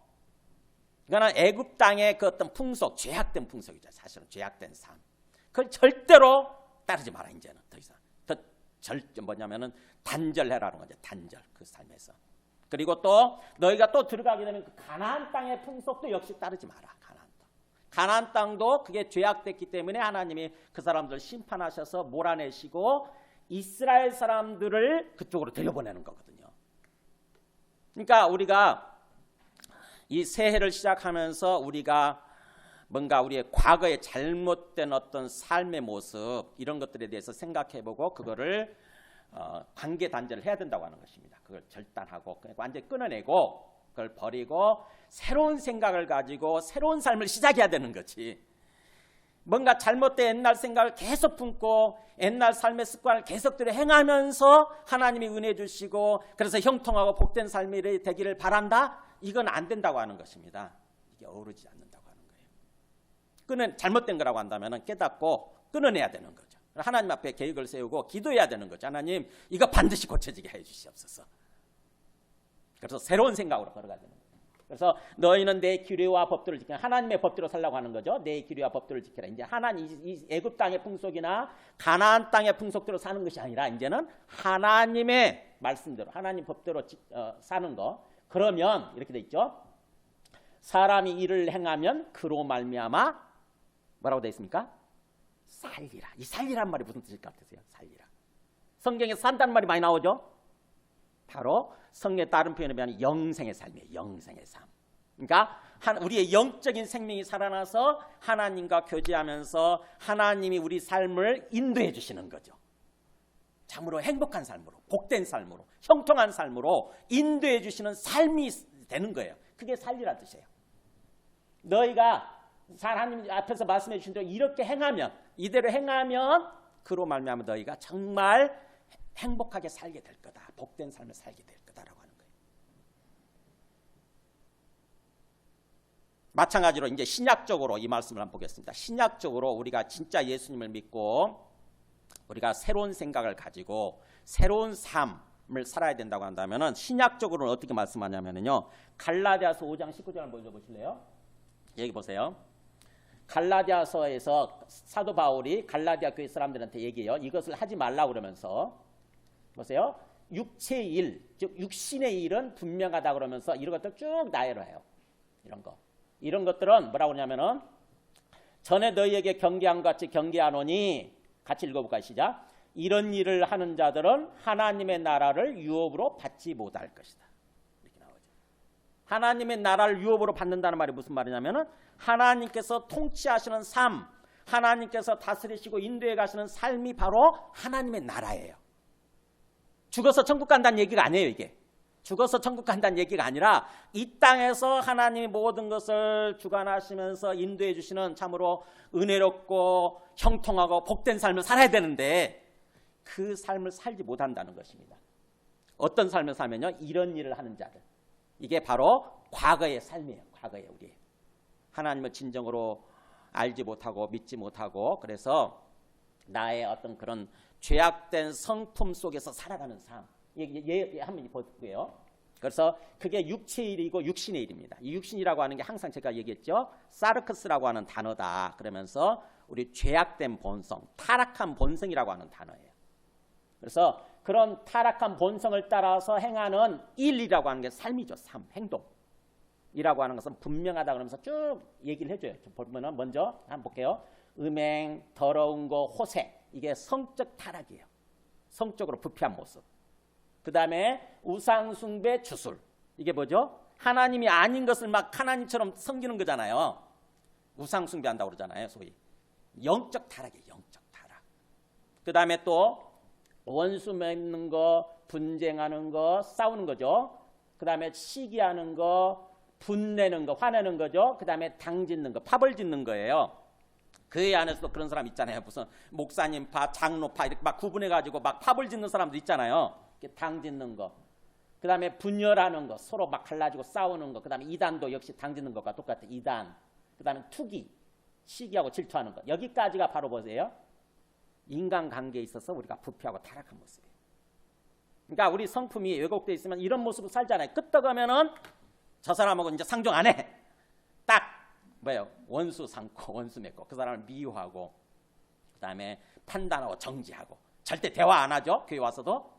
이거는 애굽 땅의 그 어떤 풍속, 죄악된 풍속이죠. 사실은 죄악된 삶. 그걸 절대로 따르지 마라. 이제는 더 이상. 뭐냐면은 단절해라는 거죠. 단절, 그 삶에서. 그리고 또 너희가 또 들어가게 되면 그 가나안 땅의 풍속도 역시 따르지 마라. 가나안 땅도 그게 죄악됐기 때문에 하나님이 그 사람들 심판하셔서 몰아내시고 이스라엘 사람들을 그쪽으로 들여보내는 거거든요. 그러니까 우리가 이 새해를 시작하면서 우리가 뭔가 우리의 과거의 잘못된 어떤 삶의 모습, 이런 것들에 대해서 생각해보고 그거를 관계 단절을 해야 된다고 하는 것입니다. 그걸 절단하고 완전히 끊어내고 그걸 버리고 새로운 생각을 가지고 새로운 삶을 시작해야 되는 거지. 뭔가 잘못된 옛날 생각을 계속 품고 옛날 삶의 습관을 계속대로 행하면서 하나님이 은혜 주시고 그래서 형통하고 복된 삶이 되기를 바란다? 이건 안 된다고 하는 것입니다. 이게 어우러지지 않는다고 하는 거예요. 잘못된 거라고 한다면 깨닫고 끊어내야 되는 거죠. 하나님 앞에 계획을 세우고 기도해야 되는 거죠. 하나님, 이거 반드시 고쳐지게 해 주시옵소서. 그래서 새로운 생각으로 걸어가야 되는 거예요. 그래서 너희는 내 규례와 법도를 지키라. 하나님의 법대로 살라고 하는 거죠. 내 규례와 법도를 지키라. 이제 이 애굽 땅의 풍속이나 가나안 땅의 풍속대로 사는 것이 아니라 이제는 하나님의 말씀대로, 하나님 법대로 사는 거. 그러면 이렇게 돼 있죠. 사람이 일을 행하면 그로 말미암아 뭐라고 돼 있습니까? 살리라. 이 살리란 말이 무슨 뜻일 것 같으세요? 살리라. 성경에 산다는 말이 많이 나오죠. 바로 성경의 다른 표현에 비하면 영생의 삶이에요. 영생의 삶. 그러니까 우리의 영적인 생명이 살아나서 하나님과 교제하면서 하나님이 우리 삶을 인도해 주시는 거죠. 참으로 행복한 삶으로, 복된 삶으로, 형통한 삶으로 인도해 주시는 삶이 되는 거예요. 그게 살리라 뜻이에요. 너희가 하나님 앞에서 말씀해 주신 대로 이렇게 행하면, 이대로 행하면 그로 말미암아 너희가 정말 행복하게 살게 될 거다. 복된 삶을 살게 될 거다라고 하는 거예요. 마찬가지로 이제 신약적으로 이 말씀을 한번 보겠습니다. 신약적으로 우리가 진짜 예수님을 믿고 우리가 새로운 생각을 가지고 새로운 삶을 살아야 된다고 한다면은 신약적으로는 어떻게 말씀하냐면요. 갈라디아서 5장 19절을 먼저 보실래요? 여기 보세요. 갈라디아서에서 사도 바울이 갈라디아 교회 사람들한테 얘기해요. 이것을 하지 말라 그러면서 보세요. 육체의 일, 즉 육신의 일은 분명하다 그러면서 이런 것들 쭉 나열을 해요. 이런 것들은 뭐라고 하냐면은 전에 너희에게 경계한 것 같이 경계하노니 같이 읽어볼까요? 시작. 이런 일을 하는 자들은 하나님의 나라를 유업으로 받지 못할 것이다. 이렇게 나오죠. 하나님의 나라를 유업으로 받는다는 말이 무슨 말이냐면은 하나님께서 통치하시는 삶, 하나님께서 다스리시고 인도해 가시는 삶이 바로 하나님의 나라예요. 죽어서 천국 간다는 얘기가 아니에요, 이게. 죽어서 천국 간다는 얘기가 아니라 이 땅에서 하나님이 모든 것을 주관하시면서 인도해 주시는 참으로 은혜롭고 형통하고 복된 삶을 살아야 되는데 그 삶을 살지 못한다는 것입니다. 어떤 삶을 살면요? 이런 일을 하는 자들. 이게 바로 과거의 삶이에요. 과거의 우리. 하나님을 진정으로 알지 못하고 믿지 못하고 그래서 나의 어떤 그런 죄악된 성품 속에서 살아가는 삶. 한번 볼게요. 그래서 그게 육체의 일이고 육신의 일입니다. 이 육신이라고 하는 게 항상 제가 얘기했죠. 사르크스라고 하는 단어다. 그러면서 우리 죄악된 본성, 타락한 본성이라고 하는 단어예요. 그래서 그런 타락한 본성을 따라서 행하는 일이라고 하는 게 삶이죠. 삶, 행동이라고 하는 것은 분명하다 그러면서 쭉 얘기를 해줘요. 보면은 먼저 한번 볼게요. 음행, 더러운 거, 호색. 이게 성적 타락이에요. 성적으로 부패한 모습. 그 다음에 우상숭배, 주술. 이게 뭐죠? 하나님이 아닌 것을 막 하나님처럼 섬기는 거잖아요. 우상숭배한다고 그러잖아요. 소위. 영적 타락이에요. 영적 타락. 그 다음에 또 원수 맺는 거, 분쟁하는 거, 싸우는 거죠. 그 다음에 시기하는 거, 분내는 거, 화내는 거죠. 그 다음에 당 짓는 거, 팝을 짓는 거예요. 교회 안에서도 그런 사람 있잖아요. 무슨 목사님 파, 장로파 이렇게 막 구분해가지고 막 팝을 짓는 사람도 있잖아요. 당 짓는 거, 그 다음에 분열하는 거, 서로 막 갈라지고 싸우는 거, 그 다음에 이단도 역시 당 짓는 것과 똑같아. 이단, 그 다음에 투기, 시기하고 질투하는 거. 여기까지가 바로 보세요. 인간관계에 있어서 우리가 부패하고 타락한 모습이에요. 그러니까 우리 성품이 왜곡되어 있으면 이런 모습을 살잖아요. 끄떡하면은 저 사람하고 이제 상종 안 해. 딱 뭐예요? 원수 삼고 원수 맺고 그 사람을 미워하고 그 다음에 판단하고 정지하고 절대 대화 안 하죠. 교회 와서도.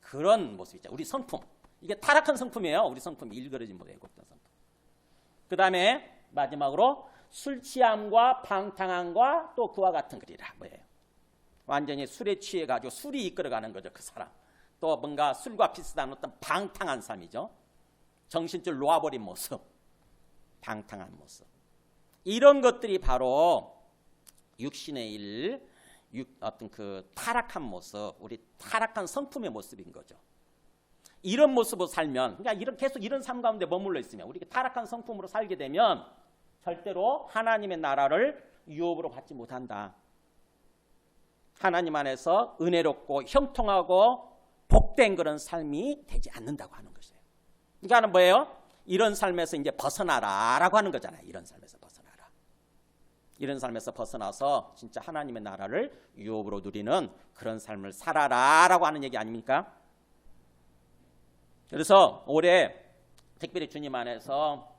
그런 모습 있죠. 우리 성품. 이게 타락한 성품이에요. 우리 성품이 일그러진 왜곡된 성품. 그 다음에 마지막으로 술 취함과 방탕함과 또 그와 같은 글이라. 뭐예요? 완전히 술에 취해가지고 술이 이끌어가는 거죠. 그 사람. 또 뭔가 술과 비슷한 어떤 방탕한 삶이죠. 정신줄 놓아버린 모습. 방탕한 모습. 이런 것들이 바로 육신의 일, 어떤 그 타락한 모습, 우리 타락한 성품의 모습인 거죠. 이런 모습으로 살면, 그러니까 계속 이런 삶 가운데 머물러 있으면, 우리 타락한 성품으로 살게 되면 절대로 하나님의 나라를 유업으로 받지 못한다. 하나님 안에서 은혜롭고 형통하고 복된 그런 삶이 되지 않는다고 하는 것이에요. 그러니까 뭐예요? 이런 삶에서 이제 벗어나라라고 하는 거잖아요. 이런 삶에서 벗어나라. 이런 삶에서 벗어나서 진짜 하나님의 나라를 유업으로 누리는 그런 삶을 살아라라고 하는 얘기 아닙니까? 그래서 올해 특별히 주님 안에서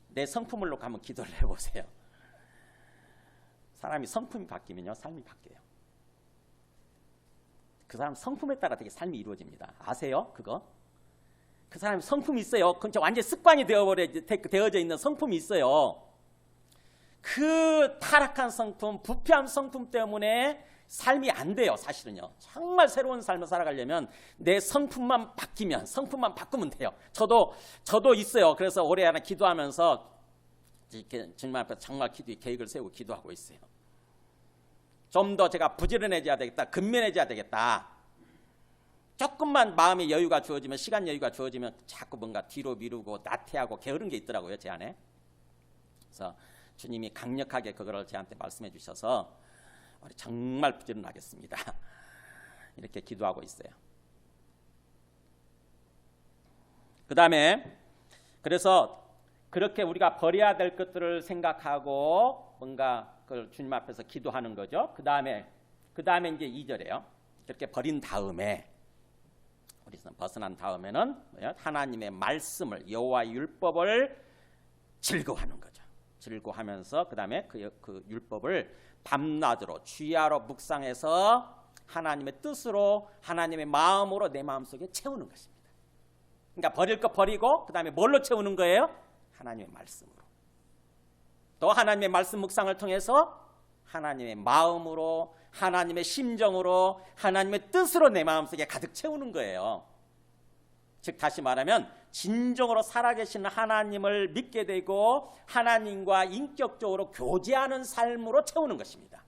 내 성품을 놓고 한번 기도를 해보세요. 사람이 성품이 바뀌면요, 삶이 바뀌어요. 그 사람 성품에 따라 되게 삶이 이루어집니다. 아세요? 그거? 그 사람이 성품이 있어요. 그건 완전 습관이 되어져 있는 성품이 있어요. 그 타락한 성품, 부패한 성품 때문에 삶이 안 돼요. 사실은요. 정말 새로운 삶을 살아가려면 내 성품만 바꾸면 돼요. 저도 있어요. 그래서 올해 하나 기도하면서 이렇게 주님 앞에 정말 계획을 세우고 기도하고 있어요. 좀 더 제가 부지런해져야 되겠다. 근면해져야 되겠다. 조금만 마음의 여유가 주어지면, 시간 여유가 주어지면 자꾸 뭔가 뒤로 미루고 나태하고 게으른 게 있더라고요, 제 안에. 그래서 주님이 강력하게 그거를 저한테 말씀해 주셔서 우리 정말 부지런하겠습니다. 이렇게 기도하고 있어요. 그 다음에 그래서 그렇게 우리가 버려야 될 것들을 생각하고 뭔가 그걸 주님 앞에서 기도하는 거죠. 그 다음에 이제 2절에요. 그렇게 버린 다음에 우리는 벗어난 다음에는 하나님의 말씀을, 여호와의 율법을 즐거워하는 거죠. 즐거워하면서 그 다음에 그 율법을 밤낮으로 주야로 묵상해서 하나님의 뜻으로, 하나님의 마음으로 내 마음속에 채우는 것입니다. 그러니까 버릴 거 버리고 그 다음에 뭘로 채우는 거예요? 하나님의 말씀으로. 또 하나님의 말씀 묵상을 통해서 하나님의 마음으로, 하나님의 심정으로, 하나님의 뜻으로 내 마음속에 가득 채우는 거예요. 즉 다시 말하면 진정으로 살아계신 하나님을 믿게 되고 하나님과 인격적으로 교제하는 삶으로 채우는 것입니다.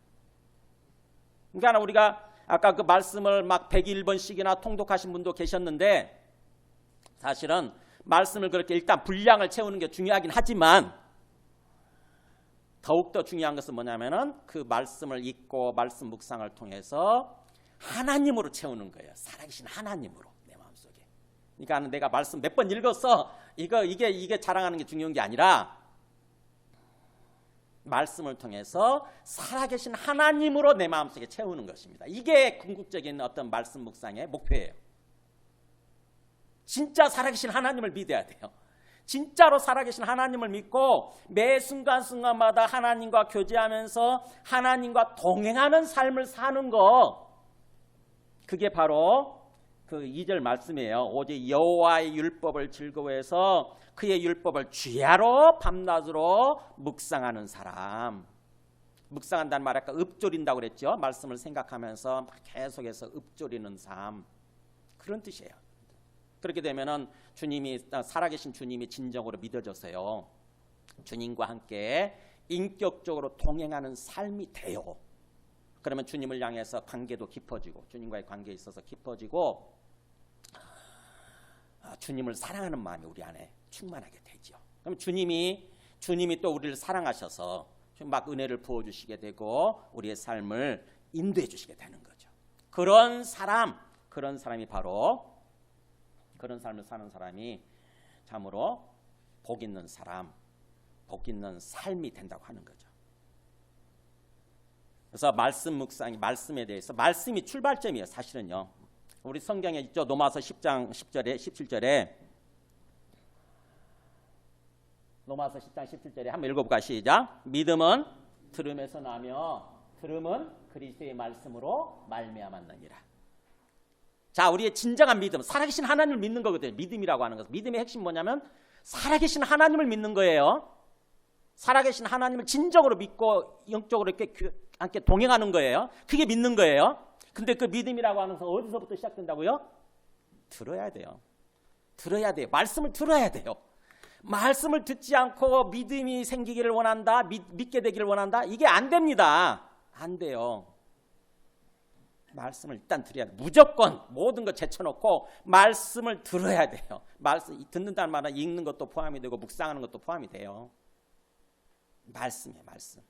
그러니까 우리가 아까 그 말씀을 막 101번씩이나 통독하신 분도 계셨는데, 사실은 말씀을 그렇게 일단 분량을 채우는 게 중요하긴 하지만 더욱더 중요한 것은 뭐냐면은 그 말씀을 읽고 말씀 묵상을 통해서 하나님으로 채우는 거예요. 살아계신 하나님으로 내 마음속에. 그러니까 내가 말씀 몇 번 읽었어. 이게 자랑하는 게 중요한 게 아니라 말씀을 통해서 살아계신 하나님으로 내 마음속에 채우는 것입니다. 이게 궁극적인 어떤 말씀 묵상의 목표예요. 진짜 살아계신 하나님을 믿어야 돼요. 진짜로 살아계신 하나님을 믿고 매 순간순간마다 하나님과 교제하면서 하나님과 동행하는 삶을 사는 거, 그게 바로 그 2절 말씀이에요. 오직 여호와의 율법을 즐거워해서 그의 율법을 주야로 밤낮으로 묵상하는 사람. 묵상한다는 말 아까 읊조린다고 그랬죠. 말씀을 생각하면서 막 계속해서 읊조리는 삶, 그런 뜻이에요. 그렇게 되면은 살아계신 주님이 진정으로 믿어져서요, 주님과 함께 인격적으로 동행하는 삶이 돼요. 그러면 주님을 향해서 관계도 깊어지고, 주님과의 관계에 있어서 깊어지고, 주님을 사랑하는 마음이 우리 안에 충만하게 되죠. 그럼 주님이 또 우리를 사랑하셔서 막 은혜를 부어주시게 되고 우리의 삶을 인도해 주시게 되는 거죠. 그런 사람이 바로, 그런 삶을 사는 사람이 참으로 복 있는 사람, 복 있는 삶이 된다고 하는 거죠. 그래서 말씀 묵상이, 말씀에 대해서, 말씀이 출발점이에요. 사실은요. 우리 성경에 있죠. 로마서 10장 10절에 17절에, 로마서 10장 17절에 한번 읽어볼까요? 시작. 믿음은 들음에서 나며 들음은 그리스도의 말씀으로 말미암았느니라. 자, 우리의 진정한 믿음, 살아계신 하나님을 믿는 거거든요. 믿음이라고 하는 것은, 믿음의 핵심 뭐냐면 살아계신 하나님을 믿는 거예요. 살아계신 하나님을 진정으로 믿고 영적으로 이렇게 함께 동행하는 거예요. 그게 믿는 거예요. 근데 그 믿음이라고 하는 것은 어디서부터 시작된다고요? 들어야 돼요. 말씀을 들어야 돼요. 말씀을 듣지 않고 믿음이 생기기를 원한다, 믿게 되기를 원한다, 이게 안 됩니다. 안 돼요. 말씀을 일단 들어야 돼요. 무조건 모든 거 제쳐놓고 말씀을 들어야 돼요. 말씀, 듣는다는 말은 읽는 것도 포함이 되고 묵상하는 것도 포함이 돼요. 말씀이에요, 말씀.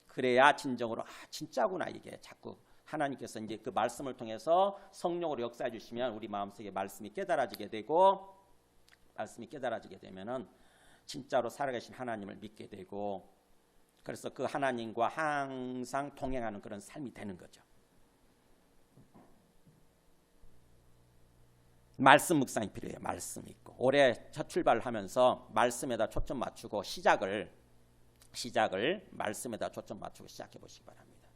그래야 진정으로 진짜구나, 이게 자꾸 하나님께서 이제 그 말씀을 통해서 성령으로 역사해 주시면 우리 마음속에 말씀이 깨달아지게 되고, 말씀이 깨달아지게 되면은 진짜로 살아계신 하나님을 믿게 되고, 그래서 그 하나님과 항상 동행하는 그런 삶이 되는 거죠. 말씀 묵상이 필요해요. 말씀 있고, 올해 첫 출발을 하면서 말씀에다 초점 맞추고 시작을 말씀에다 초점 맞추고 시작해 보시기 바랍니다.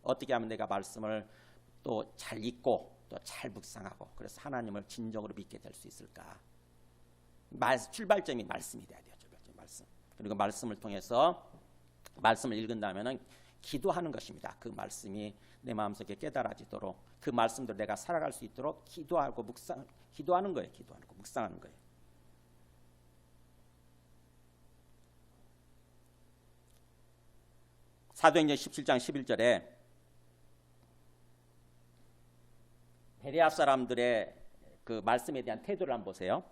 어떻게 하면 내가 말씀을 또 잘 읽고 또 잘 묵상하고, 그래서 하나님을 진정으로 믿게 될 수 있을까? 출발점이 말씀이 돼야 돼요. 출발점이 말씀. 그리고 말씀을 통해서 말씀을 읽은다면은 기도하는 것입니다. 그 말씀이 내 마음속에 깨달아지도록 그 말씀대로 내가 살아갈 수 있도록 기도하고 기도하는 거예요. 기도하는 거, 묵상하는 거예요. 사도행전 17장 11절에 베레아 사람들의 그 말씀에 대한 태도를 한번 보세요.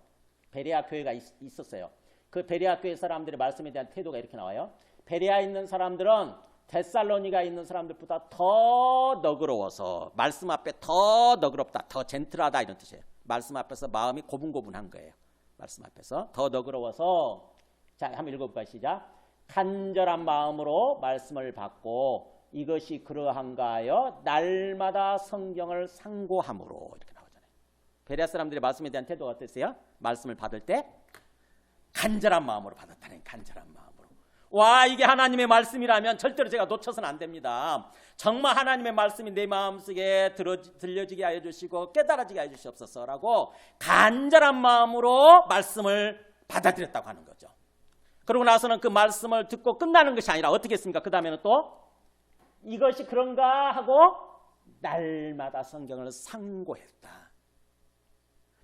베레아 교회가 있었어요. 그 베레아 교회 사람들의 말씀에 대한 태도가 이렇게 나와요. 베레아에 있는 사람들은 데살로니가에 있는 사람들보다 더 너그러워서 말씀 앞에 더 너그럽다, 더 젠틀하다 이런 뜻이에요. 말씀 앞에서 마음이 고분고분한 거예요. 말씀 앞에서 더 너그러워서 자 한번 읽어볼까요? 시작. 간절한 마음으로 말씀을 받고 이것이 그러한가 하여 날마다 성경을 상고함으로 이렇게 나오잖아요. 베레아 사람들의 말씀에 대한 태도가 어땠어요? 말씀을 받을 때 간절한 마음으로 받았다는 간절한 마음으로. 와 이게 하나님의 말씀이라면 절대로 제가 놓쳐서는 안 됩니다. 정말 하나님의 말씀이 내 마음속에 들려지게 하여 주시고 깨달아지게 하여 주시옵소서라고 간절한 마음으로 말씀을 받아들였다고 하는 거죠. 그러고 나서는 그 말씀을 듣고 끝나는 것이 아니라 어떻게 했습니까? 그 다음에는 또 이것이 그런가 하고 날마다 성경을 상고했다.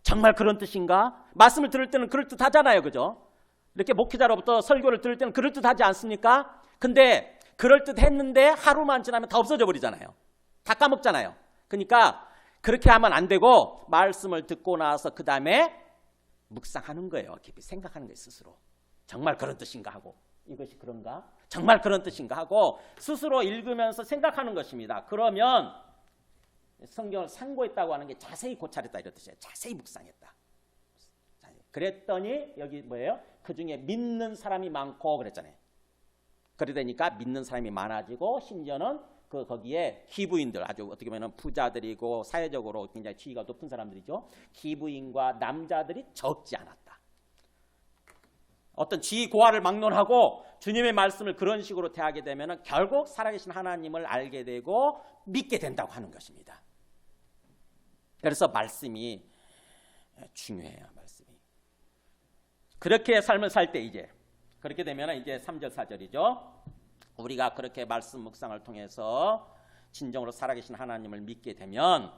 정말 그런 뜻인가? 말씀을 들을 때는 그럴듯하잖아요. 그죠? 이렇게 목회자로부터 설교를 들을 때는 그럴듯하지 않습니까? 근데 그럴듯했는데 하루만 지나면 다 없어져 버리잖아요. 다 까먹잖아요. 그러니까 그렇게 하면 안 되고 말씀을 듣고 나서 그 다음에 묵상하는 거예요. 깊이 생각하는 거예요. 스스로. 정말 그런 뜻인가 하고 이것이 그런가? 정말 그런 뜻인가 하고 스스로 읽으면서 생각하는 것입니다. 그러면 성경을 상고했다고 하는 게 자세히 고찰했다 이런 뜻이에요. 자세히 묵상했다. 그랬더니 여기 뭐예요? 그중에 믿는 사람이 많고 그랬잖아요. 그러다니까 믿는 사람이 많아지고 심지어는 거기에 기부인들 아주 어떻게 보면 부자들이고 사회적으로 굉장히 지위가 높은 사람들이죠. 기부인과 남자들이 적지 않았다. 어떤 지위 고하를 막론하고 주님의 말씀을 그런 식으로 대하게 되면 결국 살아계신 하나님을 알게 되고 믿게 된다고 하는 것입니다. 그래서 말씀이 중요해요. 말씀이. 그렇게 삶을 살 때 이제 그렇게 되면 이제 3절 4절이죠. 우리가 그렇게 말씀 묵상을 통해서 진정으로 살아계신 하나님을 믿게 되면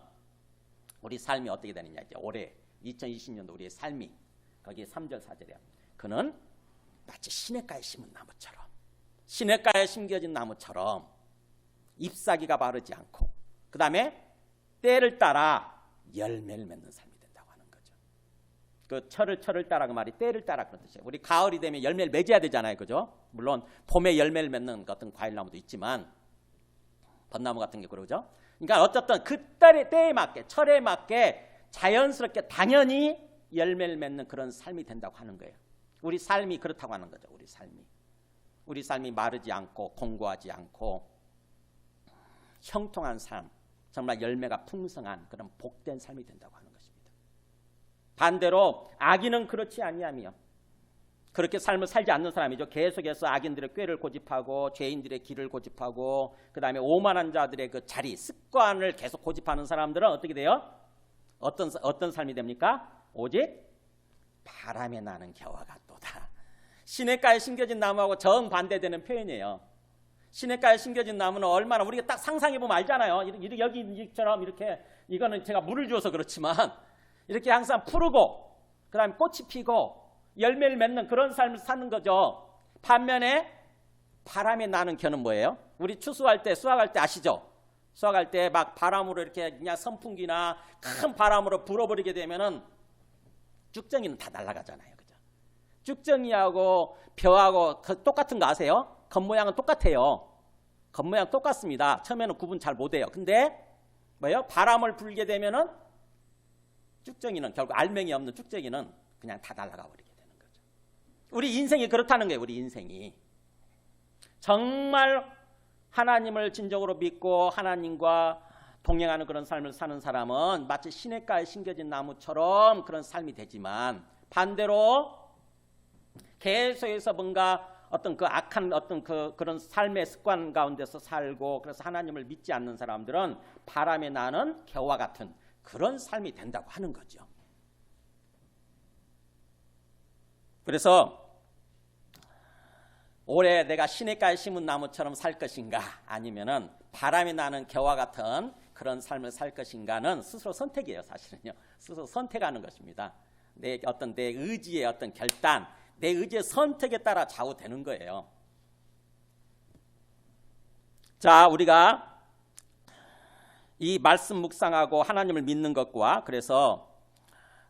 우리 삶이 어떻게 되느냐 이제 올해 2020년도 우리의 삶이 거기에 3절 4절이야. 그는 마치 시냇가에 심은 나무처럼 시냇가에 심겨진 나무처럼 잎사귀가 마르지 않고 그 다음에 때를 따라 열매를 맺는 삶이 된다고 하는 거죠. 그 철을 따라 그 말이 때를 따라 그런 뜻이에요. 우리 가을이 되면 열매를 맺어야 되잖아요. 그죠? 물론 봄에 열매를 맺는 어떤 과일나무도 있지만 벚나무 같은 게 그러죠. 그러니까 어쨌든 그 때에 맞게 철에 맞게 자연스럽게 당연히 열매를 맺는 그런 삶이 된다고 하는 거예요. 우리 삶이 그렇다고 하는 거죠. 우리 삶이 마르지 않고 공고하지 않고 형통한 삶, 정말 열매가 풍성한 그런 복된 삶이 된다고 하는 것입니다. 반대로 악인은 그렇지 아니하며 그렇게 삶을 살지 않는 사람이죠. 계속해서 악인들의 꾀를 고집하고 죄인들의 길을 고집하고 그 다음에 오만한 자들의 그 자리, 습관을 계속 고집하는 사람들은 어떻게 돼요? 어떤 삶이 됩니까? 오직 바람에 나는 겨와 같도다. 시냇가에 심겨진 나무하고 정반대되는 표현이에요. 시냇가에 심겨진 나무는 얼마나 우리가 딱 상상해보면 알잖아요. 여기처럼 이렇게 이거는 제가 물을 주어서 그렇지만 이렇게 항상 푸르고 그 다음에 꽃이 피고 열매를 맺는 그런 삶을 사는 거죠. 반면에 바람에 나는 겨는 뭐예요? 우리 추수할 때 수확할 때 아시죠? 수확할 때 막 바람으로 이렇게 그냥 선풍기나 큰 바람으로 불어버리게 되면은 쭉정이는 다 날아가잖아요. 그죠? 쭉정이하고 벼하고 똑같은 거 아세요? 겉모양은 똑같아요. 겉모양 똑같습니다. 처음에는 구분 잘 못해요. 근데 뭐예요? 바람을 불게 되면은 쭉정이는 결국 알맹이 없는 쭉정이는 그냥 다 날아가 버리게 되는 거죠. 우리 인생이 그렇다는 거예요. 우리 인생이 정말 하나님을 진정으로 믿고 하나님과 동행하는 그런 삶을 사는 사람은 마치 시냇가에 심겨진 나무처럼 그런 삶이 되지만 반대로 계속해서 뭔가 어떤 그 악한 어떤 그런 삶의 습관 가운데서 살고 그래서 하나님을 믿지 않는 사람들은 바람에 나는 겨와 같은 그런 삶이 된다고 하는 거죠. 그래서 올해 내가 시냇가에 심은 나무처럼 살 것인가, 아니면은 바람이 나는 겨와 같은 그런 삶을 살 것인가는 스스로 선택이에요. 사실은요. 스스로 선택하는 것입니다. 내 의지의 어떤 결단, 내 의지의 선택에 따라 좌우되는 거예요. 자, 우리가 이 말씀 묵상하고 하나님을 믿는 것과 그래서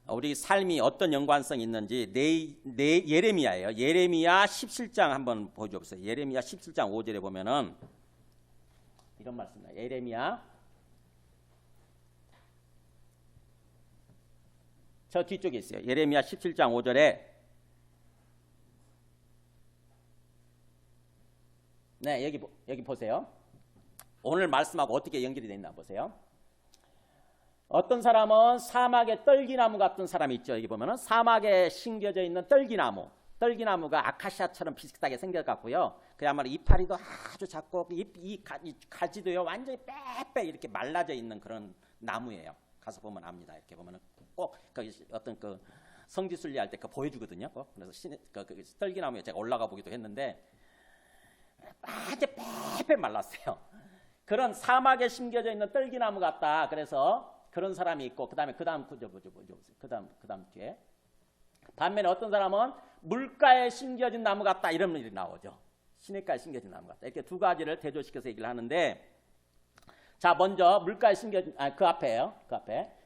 우리 삶이 어떤 연관성이 있는지 예레미야예요. 예레미야 17장 한번 보여주세요. 예레미야 17장 5절에 보면은 이런 말씀입니다. 예레미야 저 뒤쪽에 있어요. 예레미야 17장 5절에 네, 여기 보세요. 오늘 말씀하고 어떻게 연결이 되어 있나 보세요. 어떤 사람은 사막의 떨기나무 같은 사람이 있죠. 여기 보면은 사막에 심겨져 있는 떨기나무가 아카시아처럼 비슷하게 생겨갖고요. 그야말로 이파리도 아주 작고 이 가지도요 완전히 빼빼 이렇게 말라져 있는 그런 나무예요. 가서 보면 압니다. 이렇게 보면은 꼭 어떤 그 성지순례 할 때 그 보여주거든요. 그래서 그 떨기나무에 제가 올라가 보기도 했는데 아주 빼빼 말랐어요. 그런 사막에 심겨져 있는 떨기나무 같다. 그래서 그런 사람이 있고, 그다음 뒤에 반면에 어떤 사람은 물가에 심겨진 나무 같다 이런 일이 나오죠. 시냇가에 심겨진 나무 같다. 이렇게 두 가지를 대조시켜서 얘기를 하는데, 자 먼저 물가에 심겨진 그 앞에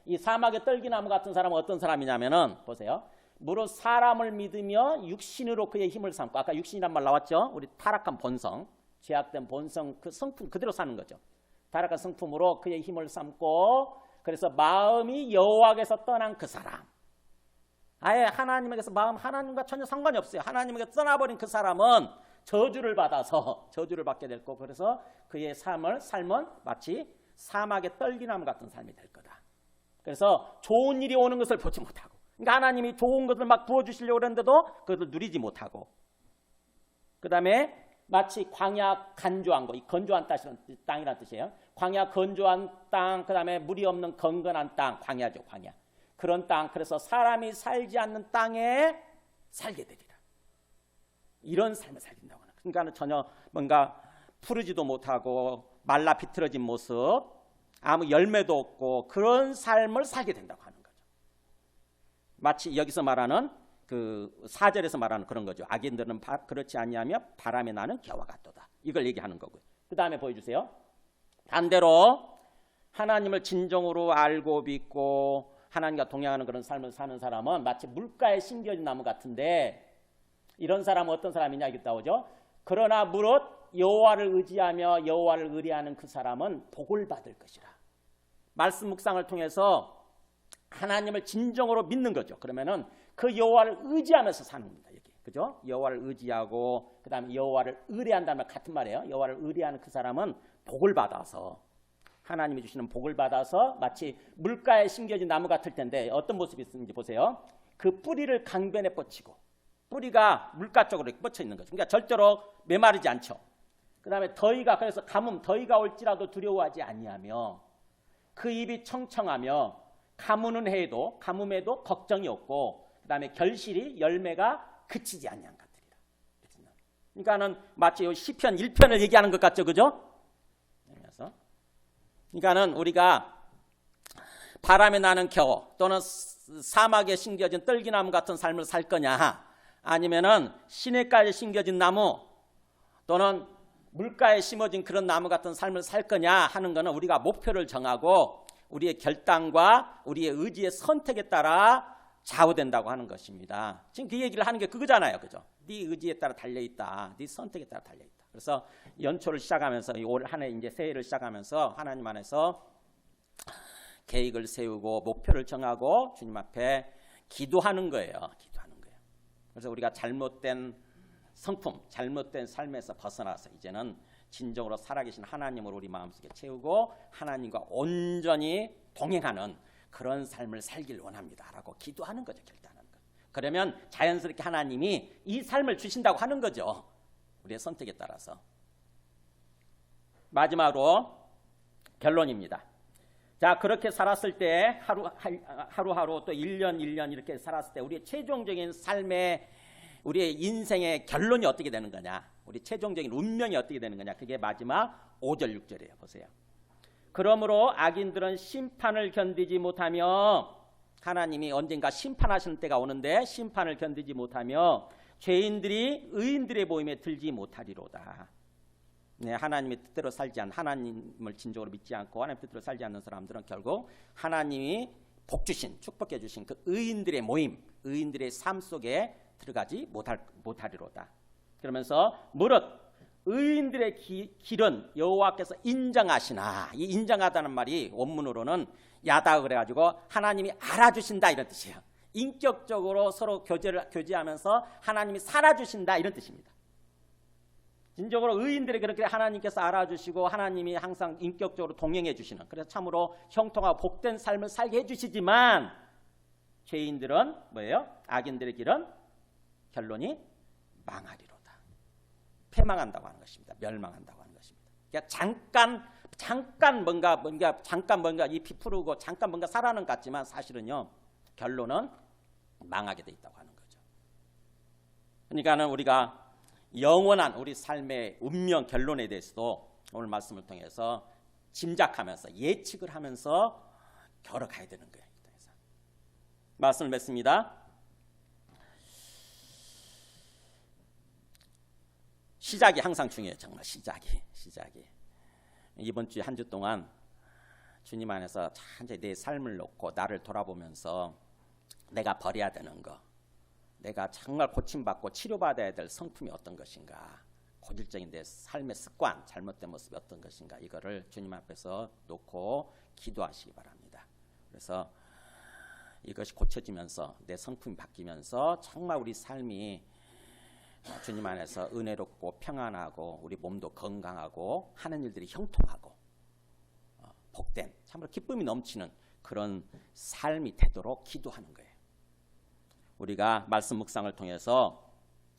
이 사막의 떨기나무 같은 사람은 어떤 사람이냐면은 보세요. 무릇 사람을 믿으며 육신으로 그의 힘을 삼고, 아까 육신이란 말 나왔죠. 우리 타락한 본성, 죄악된 본성 그 성품 그대로 사는 거죠. 타락한 성품으로 그의 힘을 삼고, 그래서 마음이 여호와께서 떠난 그 사람, 아예 하나님에게서 하나님과 전혀 상관이 없어요. 하나님에게 떠나버린 그 사람은 저주를 받게 될 거고, 그래서 그의 삶은 마치 사막의 떨기나무 같은 삶이 될 거다. 그래서 좋은 일이 오는 것을 보지 못하고, 그러니까 하나님이 좋은 것을 막 부어주시려고 그랬는데도 그것을 누리지 못하고, 그 다음에 마치 광야 간조한 거, 이 건조한 땅이라는 뜻이에요. 광야 건조한 땅, 그 다음에 물이 없는 건건한 땅, 광야죠, 광야. 그런 땅, 그래서 사람이 살지 않는 땅에 살게 되리라. 이런 삶을 살긴다고 하는 거예요. 그러니까 전혀 뭔가 푸르지도 못하고 말라 비틀어진 모습, 아무 열매도 없고 그런 삶을 살게 된다고 하는 거죠. 마치 여기서 말하는 그 4절에서 말하는 그런 거죠. 악인들은 그렇지 아니하며 바람에 나는 겨와 같도다. 이걸 얘기하는 거고요. 그 다음에 보여주세요. 반대로 하나님을 진정으로 알고 믿고 하나님과 동행하는 그런 삶을 사는 사람은 마치 물가에 심겨진 나무 같은데, 이런 사람은 어떤 사람이냐 이렇게 나오죠. 그러나 무릇 여호와를 의지하며 여호와를 의뢰하는 그 사람은 복을 받을 것이라. 말씀 묵상을 통해서 하나님을 진정으로 믿는 거죠. 그러면은 그 여호와를 의지하면서 사는 겁니다. 여기 그죠? 여호와를 의지하고 그다음에 여호와를 의뢰한다는 말 같은 말이에요. 여호와를 의뢰하는 그 사람은 복을 받아서, 하나님이 주시는 복을 받아서 마치 물가에 심겨진 나무 같을 텐데, 어떤 모습이 있는지 보세요. 그 뿌리를 강변에 뻗치고, 뿌리가 물가 쪽으로 이렇게 뻗쳐 있는 거죠. 그러니까 절대로 메마르지 않죠. 그 다음에 그래서 더위가 올지라도 두려워하지 아니하며, 그 입이 청청하며 가뭄에도 걱정이 없고, 그 다음에 결실이 열매가 그치지 아니한 것들이라. 그러니까는 마치 시편 1편을 얘기하는 것 같죠, 그죠? 그러니까는 우리가 바람에 나는 겨 또는 사막에 심겨진 떨기나무 같은 삶을 살 거냐, 아니면은 시냇가에 심겨진 나무 또는 물가에 심어진 그런 나무 같은 삶을 살 거냐 하는 것은 우리가 목표를 정하고 우리의 결단과 우리의 의지의 선택에 따라 좌우된다고 하는 것입니다. 지금 그 얘기를 하는 게 그거잖아요, 그죠? 네 의지에 따라 달려있다, 네 선택에 따라 달려있다. 그래서 연초를 시작하면서 올 한 해 이제 새해를 시작하면서 하나님 안에서 계획을 세우고 목표를 정하고 주님 앞에 기도하는 거예요. 그래서 우리가 잘못된 성품, 잘못된 삶에서 벗어나서 이제는 진정으로 살아계신 하나님을 우리 마음속에 채우고 하나님과 온전히 동행하는 그런 삶을 살길 원합니다라고 기도하는 거죠. 결단하는 거. 그러면 자연스럽게 하나님이 이 삶을 주신다고 하는 거죠. 우리의 선택에 따라서. 마지막으로 결론입니다. 자, 그렇게 살았을 때 하루하루 또 1년 이렇게 살았을 때 우리의 최종적인 삶의, 우리의 인생의 결론이 어떻게 되는 거냐. 우리 최종적인 운명이 어떻게 되는 거냐. 그게 마지막 5절 6절이에요. 보세요. 그러므로 악인들은 심판을 견디지 못하며, 하나님이 언젠가 심판하시는 때가 오는데 심판을 견디지 못하며 죄인들이 의인들의 모임에 들지 못하리로다. 네, 하나님의 뜻대로 살지 않는, 하나님을 진정으로 믿지 않고 하나님의 뜻대로 살지 않는 사람들은 결국 하나님이 복 주신, 축복해 주신 그 의인들의 모임, 의인들의 삶 속에 들어가지 못하리로다. 그러면서 무릇 의인들의 길은 여호와께서 인정하시나, 이 인정하다는 말이 원문으로는 야다 그래가지고 하나님이 알아주신다 이런 뜻이에요. 인격적으로 서로 교제하면서 하나님이 살아주신다 이런 뜻입니다. 진정으로 의인들이 그렇게 하나님께서 알아주시고 하나님이 항상 인격적으로 동행해 주시는, 그래서 참으로 형통하고 복된 삶을 살게 해주시지만 죄인들은 뭐예요? 악인들의 길은 결론이 망하리로다. 패망한다고 하는 것입니다. 멸망한다고 하는 것입니다. 그러니까 잠깐 뭔가 잎이 푸르고 잠깐 뭔가 살아는 것 같지만 사실은요 결론은 망하게 돼 있다고 하는 거죠. 그러니까는 우리가 영원한 우리 삶의 운명 결론에 대해서도 오늘 말씀을 통해서 짐작하면서 예측을 하면서 걸어가야 되는 거예요. 말씀을 맺습니다. 시작이 항상 중요해요. 정말 시작이. 이번 주 한 주 동안 주님 안에서 천천히 내 삶을 놓고 나를 돌아보면서 내가 버려야 되는 거, 내가 정말 고침받고 치료받아야 될 성품이 어떤 것인가, 고질적인 내 삶의 습관, 잘못된 모습이 어떤 것인가, 이거를 주님 앞에서 놓고 기도하시기 바랍니다. 그래서 이것이 고쳐지면서 내 성품이 바뀌면서 정말 우리 삶이 주님 안에서 은혜롭고 평안하고 우리 몸도 건강하고 하는 일들이 형통하고 복된, 참으로 기쁨이 넘치는 그런 삶이 되도록 기도하는 거예요. 우리가 말씀 묵상을 통해서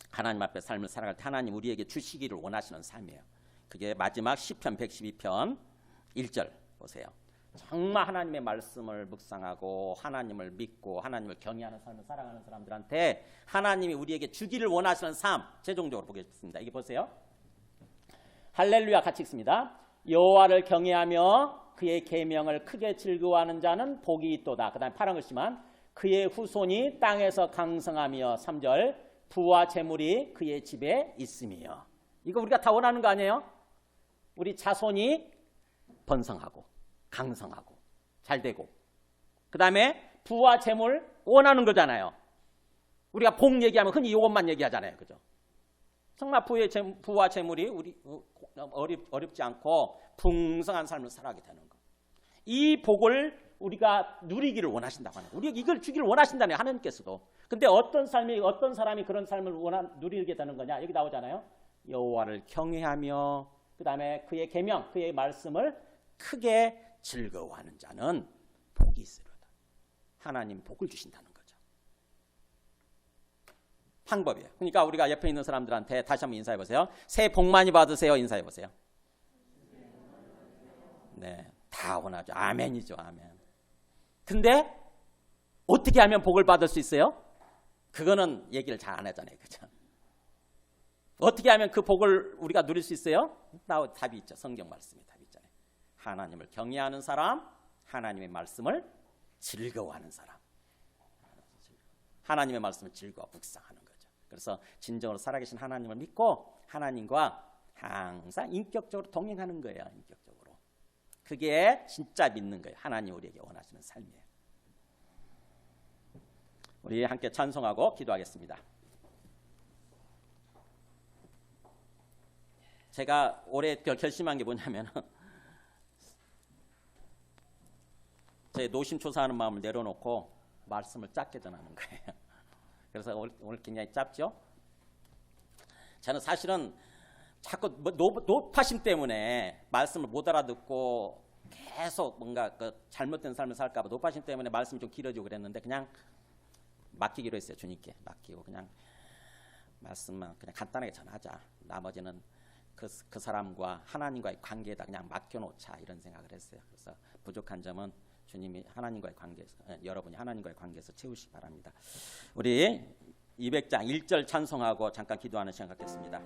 하나님 앞에 삶을 살아갈 때 하나님 우리에게 주시기를 원하시는 삶이에요. 그게 마지막 시편 112편 1절 보세요. 정말 하나님의 말씀을 묵상하고 하나님을 믿고 하나님을 경외하는 삶을 살아가는 사람들한테 하나님이 우리에게 주기를 원하시는 삶, 최종적으로 보겠습니다. 이게 보세요. 할렐루야, 같이 읽습니다. 여호와를 경외하며 그의 계명을 크게 즐거워하는 자는 복이 있도다. 그 다음에 파란 글씨만 그의 후손이 땅에서 강성하며 3절 부와 재물이 그의 집에 있으며. 이거 우리가 다 원하는 거 아니에요? 우리 자손이 번성하고 강성하고 잘되고, 그 다음에 부와 재물 원하는 거잖아요. 우리가 복 얘기하면 흔히 이것만 얘기하잖아요. 그죠? 정말 부와 재물이 우리 어렵지 않고 풍성한 삶을 살아가게 되는 거. 이 복을 우리가 누리기를 원하신다고 하는 거예요. 우리가 이걸 주기를 원하신다네요. 하나님께서도. 근데 어떤 사람이 그런 삶을 누리게 되는 거냐? 여기 나오잖아요. 여호와를 경외하며 그 다음에 그의 계명, 그의 말씀을 크게 즐거워하는 자는 복이 있으리로다. 하나님 복을 주신다는 거죠. 방법이에요. 그러니까 우리가 옆에 있는 사람들한테 다시 한번 인사해 보세요. 새해 복 많이 받으세요. 인사해 보세요. 네, 다 원하죠. 아멘이죠. 아멘. 근데 어떻게 하면 복을 받을 수 있어요? 그거는 얘기를 잘 안 하잖아요. 그죠? 어떻게 하면 그 복을 우리가 누릴 수 있어요? 답이 있죠. 성경 말씀이 답이 있잖아요. 하나님을 경외하는 사람, 하나님의 말씀을 즐거워하는 사람. 하나님의 말씀을 즐거워 묵상하는 거죠. 그래서 진정으로 살아계신 하나님을 믿고 하나님과 항상 인격적으로 동행하는 거예요. 인격적으로. 그게 진짜 믿는 거예요. 하나님 우리에게 원하시는 삶이에요. 우리 함께 찬송하고 기도하겠습니다. 제가 올해 결심한 게 뭐냐면 제 노심초사하는 마음을 내려놓고 말씀을 짧게 전하는 거예요. 그래서 오늘 굉장히 짧죠? 저는 사실은 자꾸 높아심 때문에 말씀을 못 알아듣고 계속 뭔가 그 잘못된 삶을 살까 봐 높아심 때문에 말씀이 좀 길어지고 그랬는데 그냥 맡기기로 했어요. 주님께 맡기고 그냥 말씀만 그냥 간단하게 전하자. 나머지는 그 사람과 하나님과의 관계에다 그냥 맡겨놓자 이런 생각을 했어요. 그래서 부족한 점은 주님이 하나님과의 관계에서 여러분이 하나님과의 관계에서 채우시기 바랍니다. 우리 200장 1절 찬송하고 잠깐 기도하는 시간 갖겠습니다.